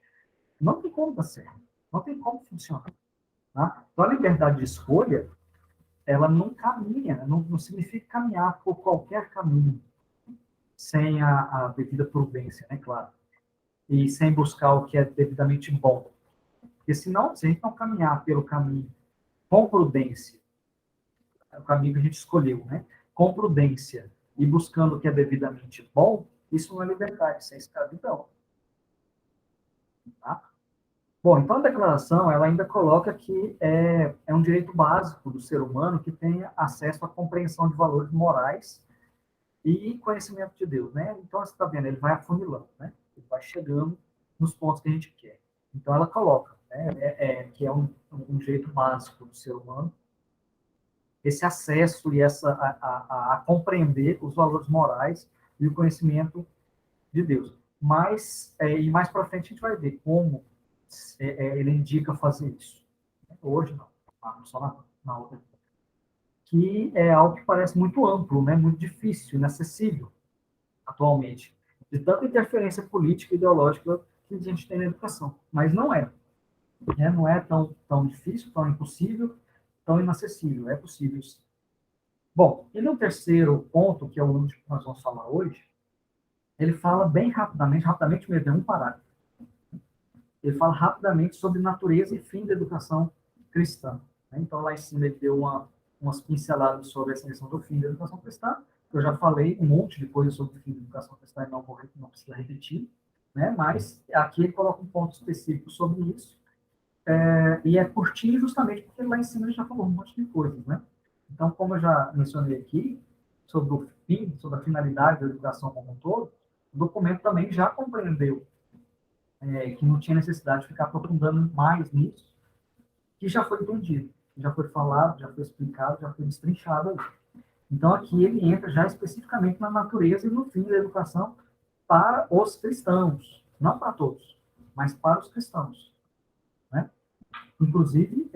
não tem como dar certo, não tem como funcionar. Tá? Então, a liberdade de escolha, ela não caminha, não significa caminhar por qualquer caminho, sem a devida prudência, né, claro, e sem buscar o que é devidamente bom. Porque senão, se a gente não caminhar pelo caminho com prudência, o caminho que a gente escolheu, né, com prudência e buscando o que é devidamente bom, isso não é liberdade, isso é escravidão. Tá? Bom, então a declaração ela ainda coloca que é um direito básico do ser humano que tenha acesso à compreensão de valores morais e conhecimento de Deus, né? Então você está vendo, ele vai afunilando, né? Ele vai chegando nos pontos que a gente quer. Então ela coloca, né? Que é um direito básico do ser humano esse acesso e a compreender os valores morais e o conhecimento de Deus. Mas, e mais para frente a gente vai ver como ele indica fazer isso. Hoje não, só na outra. Que é algo que parece muito amplo, né? Muito difícil, inacessível atualmente, de tanta interferência política e ideológica que a gente tem na educação. Mas não é. Né? Não é tão difícil, tão impossível, tão inacessível. É possível, sim. Bom, e no terceiro ponto, que é o último que nós vamos falar hoje, ele fala bem rapidamente mesmo, é um parágrafo. Ele fala rapidamente sobre natureza e fim da educação cristã. Né? Então, lá em cima, ele deu umas pinceladas sobre essa questão do fim da educação cristã. Eu já falei um monte de coisa sobre o fim da educação cristã e não precisa repetir. Né? Mas aqui ele coloca um ponto específico sobre isso. E é curtinho justamente porque lá em cima ele já falou um monte de coisas. Né? Então, como eu já mencionei aqui, sobre o fim, sobre a finalidade da educação como um todo, o documento também já compreendeu que não tinha necessidade de ficar aprofundando mais nisso, que já foi entendido, já foi falado, já foi explicado, já foi destrinchado aí. Então, aqui ele entra já especificamente na natureza e no fim da educação para os cristãos, não para todos, mas para os cristãos. Né? Inclusive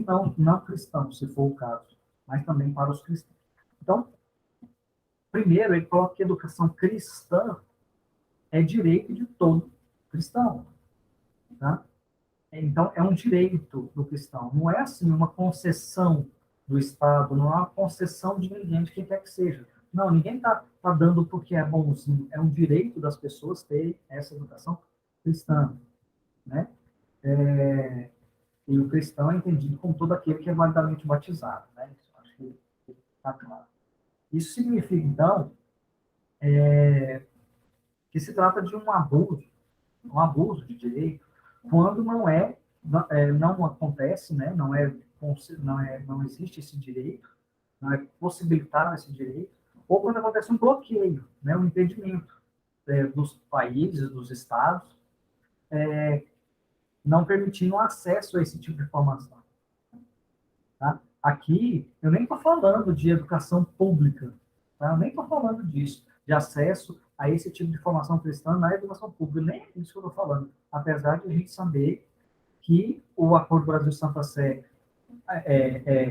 não cristãos, se for o caso, mas também para os cristãos. Então, primeiro, ele coloca que a educação cristã é direito de todo cristão. Tá? Então, é um direito do cristão. Não é assim uma concessão do Estado, não é uma concessão de ninguém, de quem quer que seja. Não, ninguém tá dando porque é bonzinho. É um direito das pessoas terem essa educação cristã. Né? E o cristão é entendido como todo aquele que é validamente batizado. Né? Isso, acho que está claro. Isso significa, então, que se trata de um abuso de direito, quando não acontece, né? Não existe esse direito, não é possibilitado esse direito, ou quando acontece um bloqueio, né? Um impedimento dos países, dos estados, não permitindo acesso a esse tipo de informação. Tá? Aqui, eu nem estou falando de educação pública, tá? Eu nem estou falando disso, de acesso a esse tipo de informação cristã na educação pública, nem é isso que eu estou falando, apesar de a gente saber que o Acordo Brasil-Santa Sé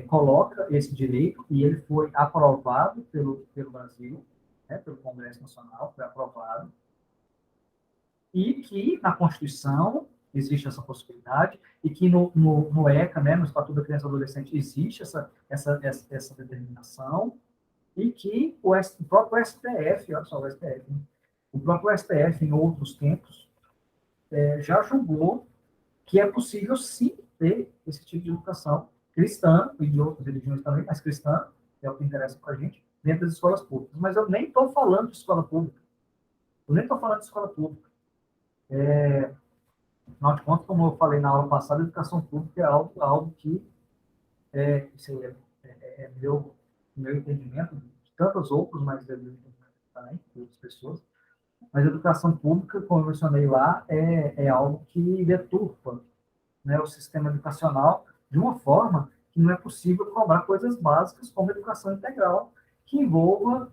coloca esse direito, e ele foi aprovado pelo Brasil, né, pelo Congresso Nacional, foi aprovado, e que na Constituição existe essa possibilidade, e que no ECA, né, no Estatuto da Criança e do Adolescente, existe essa determinação, e que o próprio STF, olha só, o próprio STF, em outros tempos, já julgou que é possível, sim, ter esse tipo de educação cristã, e de outras religiões também, mas cristã, que é o que interessa para a gente, dentro das escolas públicas. Mas eu nem estou falando de escola pública. Eu nem estou falando de escola pública. Afinal de contas, como eu falei na aula passada, a educação pública é algo que isso é meu entendimento, de tantos outros, mas é meu entendimento também, de outras pessoas. Mas a educação pública, como eu mencionei lá, é algo que deturpa, né, o sistema educacional de uma forma que não é possível cobrar coisas básicas como educação integral, que envolva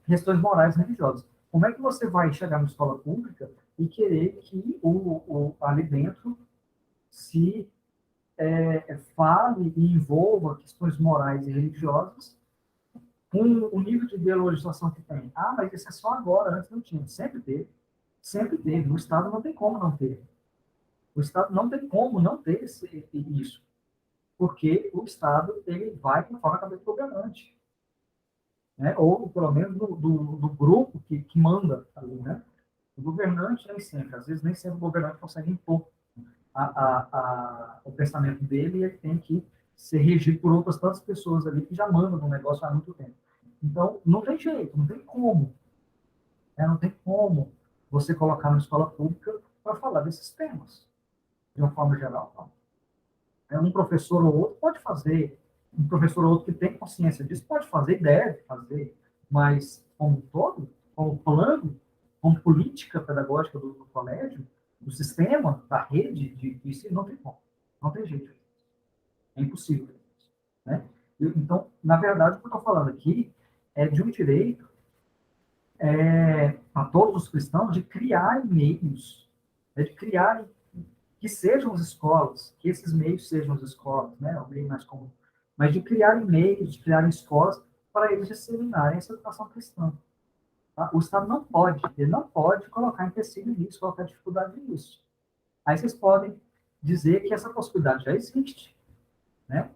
questões morais e religiosas. Como é que você vai chegar na escola pública e querer que ali dentro se fale e envolva questões morais e religiosas com o nível de ideologização que tem? Ah, mas isso é só agora, antes não tinha. Sempre teve. Sempre teve. O Estado não tem como não ter. O Estado não tem como não ter isso. Porque o Estado ele vai conforme a cabeça do governante. Né? Ou, pelo menos, do grupo que manda ali. Né? O governante, nem sempre. Às vezes, nem sempre o governante consegue impor o pensamento dele, e ele tem que ser regido por outras tantas pessoas ali que já mandam no negócio há muito tempo. Então, não tem jeito, não tem como. Não tem como você colocar na escola pública para falar desses temas, de uma forma geral. Não. Um professor ou outro pode fazer, um professor ou outro que tem consciência disso pode fazer e deve fazer, mas, como um todo, como plano, como política pedagógica do colégio, do sistema, da rede de ensino, não tem como. Não tem jeito. É impossível. Né? Então, na verdade, o que eu estou falando aqui é de um direito a todos os cristãos de criar meios, de criar que que sejam as escolas, que esses meios sejam as escolas, né, o meio mais comum, mas de criarem meios, de criarem escolas para eles disseminarem essa educação cristã. Tá? O Estado não pode, ele não pode colocar empecilho nisso, colocar dificuldade nisso. Aí vocês podem dizer que essa possibilidade já existe, né?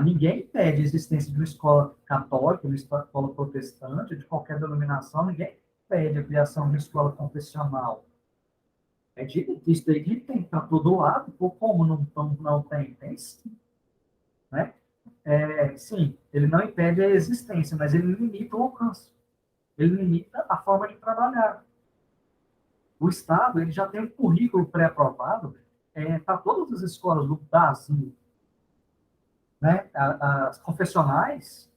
Ninguém impede a existência de uma escola católica, de uma escola protestante, de qualquer denominação, ninguém impede a criação de uma escola confessional. Isso daí tem para todo lado, ou como não tem? Tem sim, né? Sim, ele não impede a existência, mas ele limita o alcance, ele limita a forma de trabalhar. O Estado ele já tem um currículo pré-aprovado para todas as escolas do Brasil, né? As confessionais,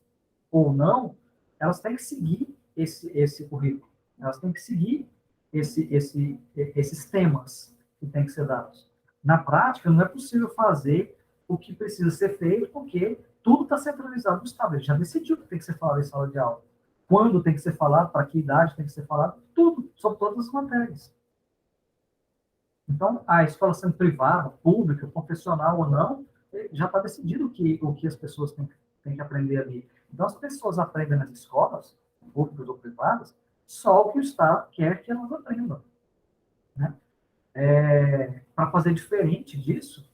ou não, elas têm que seguir esse currículo. Elas têm que seguir esses temas que têm que ser dados. Na prática, não é possível fazer o que precisa ser feito, porque tudo está centralizado no Estado. Ele já decidiu o que tem que ser falado em sala de aula. Quando tem que ser falado, para que idade tem que ser falado, tudo, sobre todas as matérias. Então, a escola sendo privada, pública, confessional ou não, já está decidido o que as pessoas têm que aprender ali. Então, as pessoas aprendem nas escolas, públicas ou privadas, só o que o Estado quer que elas aprendam. Né? Para fazer diferente disso,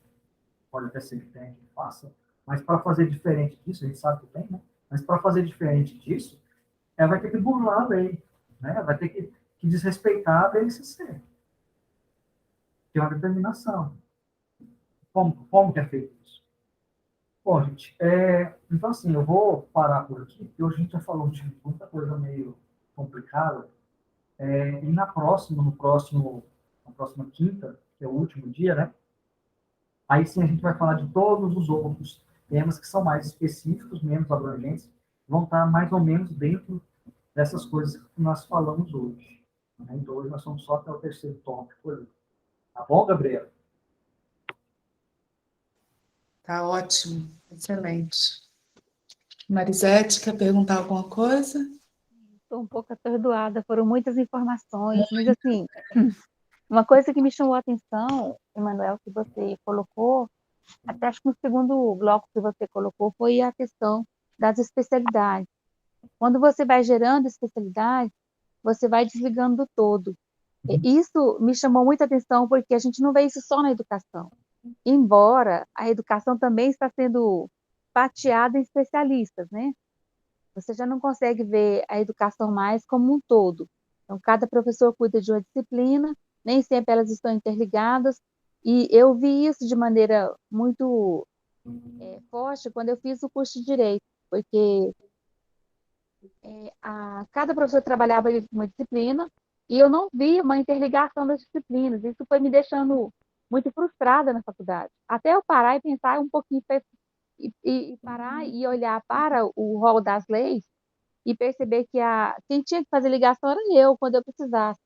pode até ser que tenha que faça, mas para fazer diferente disso, a gente sabe que tem, né? Mas para fazer diferente disso, ela vai ter que burlar a lei, né? Vai ter que desrespeitar a BNCC, que é uma determinação. Como que é feito isso? Bom, gente, então assim, eu vou parar por aqui, porque hoje a gente já falou de muita coisa meio complicada, e na próxima quinta, que é o último dia, né? Aí sim a gente vai falar de todos os outros temas que são mais específicos, menos abrangentes, vão estar mais ou menos dentro dessas coisas que nós falamos hoje. Né? Então hoje nós somos só até o terceiro tópico ali. Tá bom, Gabriel? Tá ótimo, excelente. Marisete, quer perguntar alguma coisa? Estou um pouco atordoada, foram muitas informações, mas assim, uma coisa que me chamou a atenção, Emanuel, que você colocou, até acho que no segundo bloco que você colocou, foi a questão das especialidades. Quando você vai gerando especialidade, você vai desligando do todo. E isso me chamou muita atenção porque a gente não vê isso só na educação. Embora a educação também está sendo fatiada em especialistas, né? Você já não consegue ver a educação mais como um todo. Então, cada professor cuida de uma disciplina, nem sempre elas estão interligadas, e eu vi isso de maneira muito forte quando eu fiz o curso de Direito, porque cada professor trabalhava em uma disciplina, e eu não vi uma interligação das disciplinas. Isso foi me deixando muito frustrada na faculdade. Até eu parar e pensar um pouquinho, e parar e olhar para o rol das leis, e perceber que quem tinha que fazer ligação era eu, quando eu precisasse.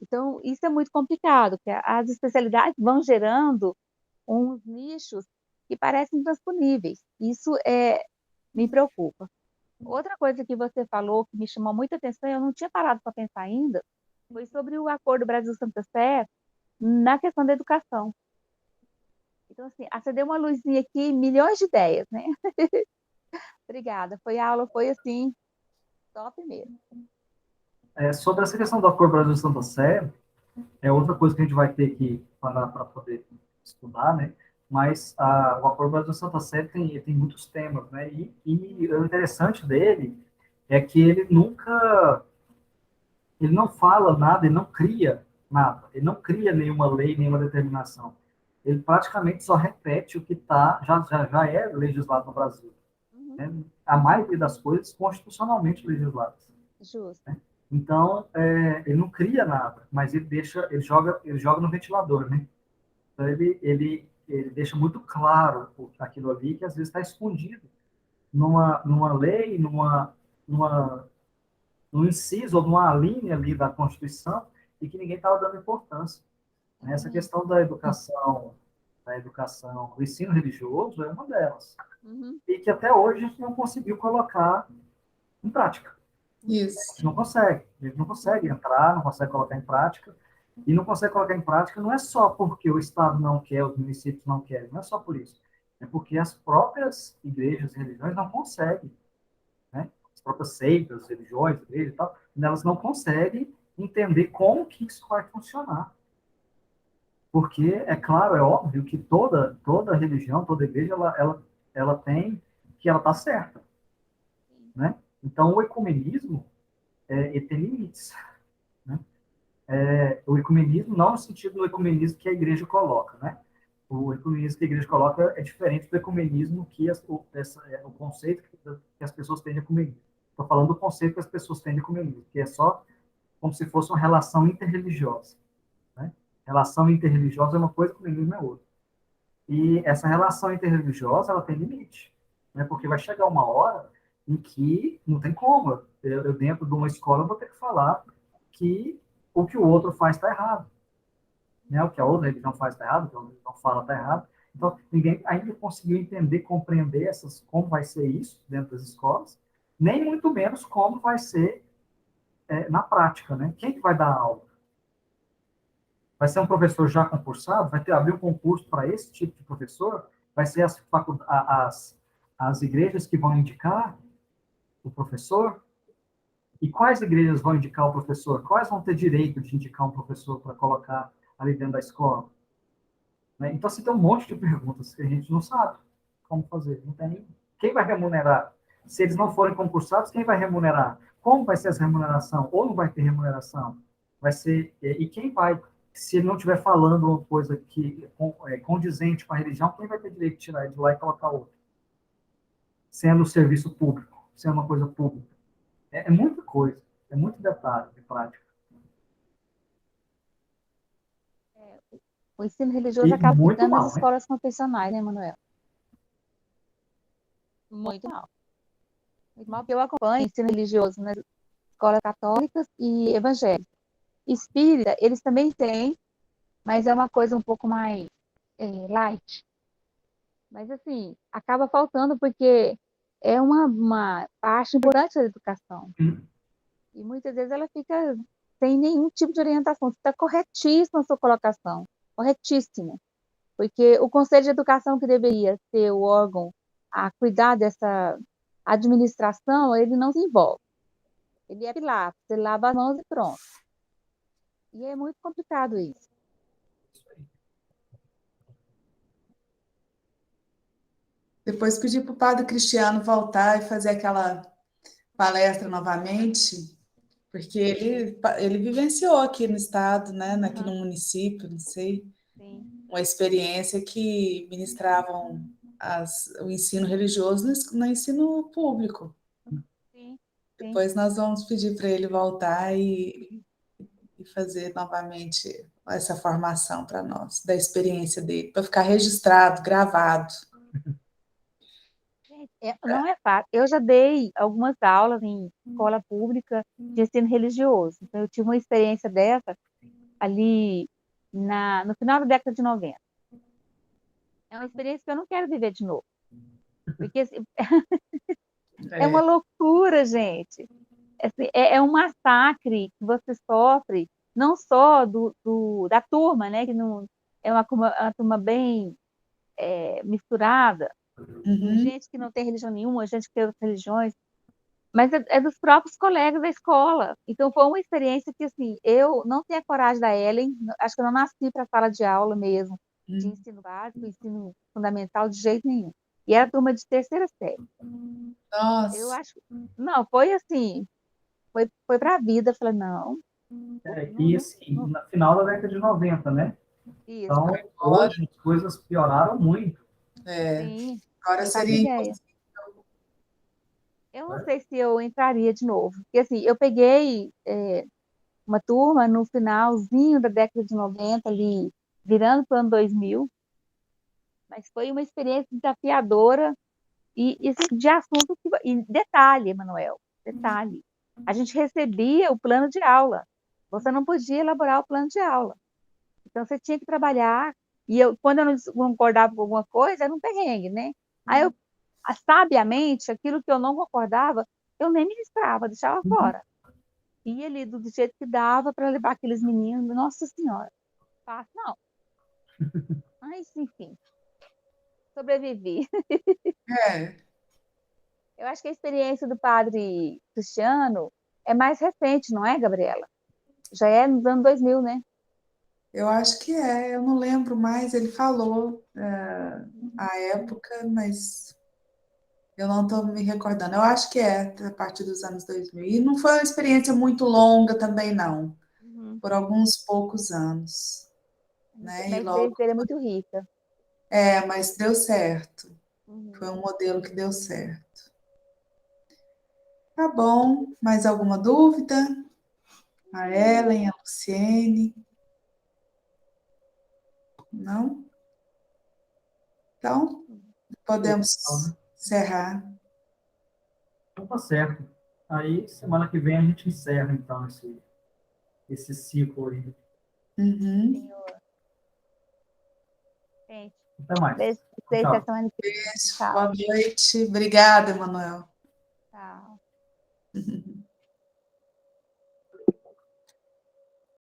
Então, isso é muito complicado, porque as especialidades vão gerando uns nichos que parecem intransponíveis. Isso me preocupa. Outra coisa que você falou que me chamou muita atenção, eu não tinha parado para pensar ainda, foi sobre o Acordo Brasil-Santa Sé na questão da educação. Então, assim, acendeu uma luzinha aqui, milhões de ideias, né? Obrigada. A aula foi, assim, top mesmo. Sobre essa questão do Acordo Brasil-Santa Sé, é outra coisa que a gente vai ter que parar para poder estudar, né? Mas o Acordo Brasil-Santa Sé tem muitos temas, né? E o interessante dele é que ele não fala nada, ele não cria nada, ele não cria nenhuma lei, nenhuma determinação. Ele praticamente só repete o que já é legislado no Brasil. Uhum. Né? A maioria das coisas constitucionalmente legisladas. Justo. Né? Então, ele não cria nada, mas ele joga no ventilador, né? Então, ele deixa muito claro aquilo ali que às vezes está escondido numa lei, num inciso ou numa linha ali da Constituição e que ninguém estava dando importância. Essa questão da educação, do ensino religioso é uma delas. Uhum. E que até hoje a gente não conseguiu colocar em prática. Isso. A gente não consegue entrar, não consegue colocar em prática. E não consegue colocar em prática não é só porque o Estado não quer, os municípios não querem, não é só por isso. É porque as próprias igrejas e religiões não conseguem, né? As próprias seitas, religiões, igrejas e tal, elas não conseguem entender como que isso vai funcionar. Porque, é claro, é óbvio que toda religião, toda igreja, ela tem que ela está certa, né? Então, o ecumenismo ele tem limites, né? O ecumenismo não no sentido do ecumenismo que a igreja coloca, né? O ecumenismo que a igreja coloca é diferente do ecumenismo que o conceito que as pessoas têm de ecumenismo. Estou falando do conceito que as pessoas têm de ecumenismo, que é só como se fosse uma relação interreligiosa, né? Relação interreligiosa é uma coisa, ecumenismo é outra. E essa relação interreligiosa, ela tem limite, né? Porque vai chegar uma hora em que não tem como. Eu dentro de uma escola, vou ter que falar que o que o outro faz está errado, né? O que a outra religião faz está errado, o que a outra religião fala está errado. Então, ninguém ainda conseguiu entender, compreender como vai ser isso dentro das escolas, nem muito menos como vai ser na prática, né? Quem que vai dar aula? Vai ser um professor já concursado? Vai abrir um concurso para esse tipo de professor? Vai ser as igrejas que vão indicar o professor? E quais igrejas vão indicar o professor? Quais vão ter direito de indicar um professor para colocar ali dentro da escola? Né? Então, você tem um monte de perguntas que a gente não sabe como fazer. Não tem. Quem vai remunerar? Se eles não forem concursados, quem vai remunerar? Como vai ser essa remuneração? Ou não vai ter remuneração? Vai ser. E quem vai? Se ele não estiver falando uma coisa que é condizente com a religião, quem vai ter direito de tirar ele de lá e colocar outro? Sendo serviço público, sendo uma coisa pública. É muita coisa, é muito detalhe de prática. O ensino religioso E acaba muito ficando nas mal, né? escolas confessionais, né, Manuel? Muito mal. Muito mal, porque eu acompanho ensino religioso nas escolas católicas e evangélicas. Espírita, eles também têm, mas é uma coisa um pouco mais light. Mas, assim, acaba faltando porque é uma parte importante da educação. E muitas vezes ela fica sem nenhum tipo de orientação. Você está corretíssima a sua colocação. Corretíssima. Porque o Conselho de Educação, que deveria ser o órgão a cuidar dessa administração, ele não se envolve. Ele é Pilatos, ele lava as mãos e pronto. E é muito complicado isso. Depois pedi para o padre Cristiano voltar e fazer aquela palestra novamente, porque ele vivenciou aqui no estado, né, aqui no município, não sei, Sim, uma experiência que ministravam o ensino religioso no ensino público. sim, sim. Depois nós vamos pedir para ele voltar e fazer novamente essa formação para nós, da experiência dele, para ficar registrado, gravado. Gente, não é fácil. Eu já dei algumas aulas em escola pública de ensino religioso. Então, eu tive uma experiência dessa ali no final da década de 90. É uma experiência que eu não quero viver de novo. Porque assim, é uma É. loucura, gente. Assim, é um massacre que você sofre, não só da turma, né? Que não, é uma turma bem misturada, Uhum. gente que não tem religião nenhuma, gente que tem outras religiões, mas é dos próprios colegas da escola. Então, foi uma experiência que, assim, eu não tenho a coragem da Ellen, acho que eu não nasci para sala de aula mesmo, de Uhum. ensino básico, ensino fundamental, de jeito nenhum. E era turma de terceira série. Eu Nossa. acho, não, foi assim, foi para a vida. Eu falei, não, não, E não, assim, não, no final da década de 90, né? isso, Então, Foi embora. hoje as coisas pioraram muito. É. sim, Agora não fazia seria ideia. impossível. Eu não Né? sei se eu entraria de novo, porque assim, eu peguei uma turma no finalzinho da década de 90 ali, virando para o ano 2000, mas foi uma experiência desafiadora e assim, de assunto que... E detalhe, Manuel, detalhe, a gente recebia o plano de aula, você não podia elaborar o plano de aula, então você tinha que trabalhar, e quando eu não concordava com alguma coisa, era um perrengue, né? Aí eu, sabiamente, aquilo que eu não concordava, eu nem ministrava, deixava fora. ia ali do jeito que dava para levar aqueles meninos. Nossa Senhora, fácil não. Mas, enfim, sobrevivi. É, Eu acho que a experiência do padre Cristiano é mais recente, não é, Gabriela? Já é nos anos 2000, né? eu acho que é, eu não lembro mais, ele falou a época, mas eu não estou me recordando. Eu acho que é a partir dos anos 2000. E não foi uma experiência muito longa também, não, Uhum. por alguns poucos anos, A né? E experiência logo, dele é muito rica. mas deu certo. Foi Uhum. um modelo que deu certo. Tá bom, mais alguma dúvida? A Ellen, a Luciene? Não? Então, Então, podemos né? encerrar. Então tá certo. Aí, semana que vem a gente encerra, então, esse ciclo aí. Uhum. Senhor. Gente, Até mais. beijo pra vocês, até Tchau. semana que vem. Beijo, Tchau. boa noite. Obrigada, Emanuel. Tchau.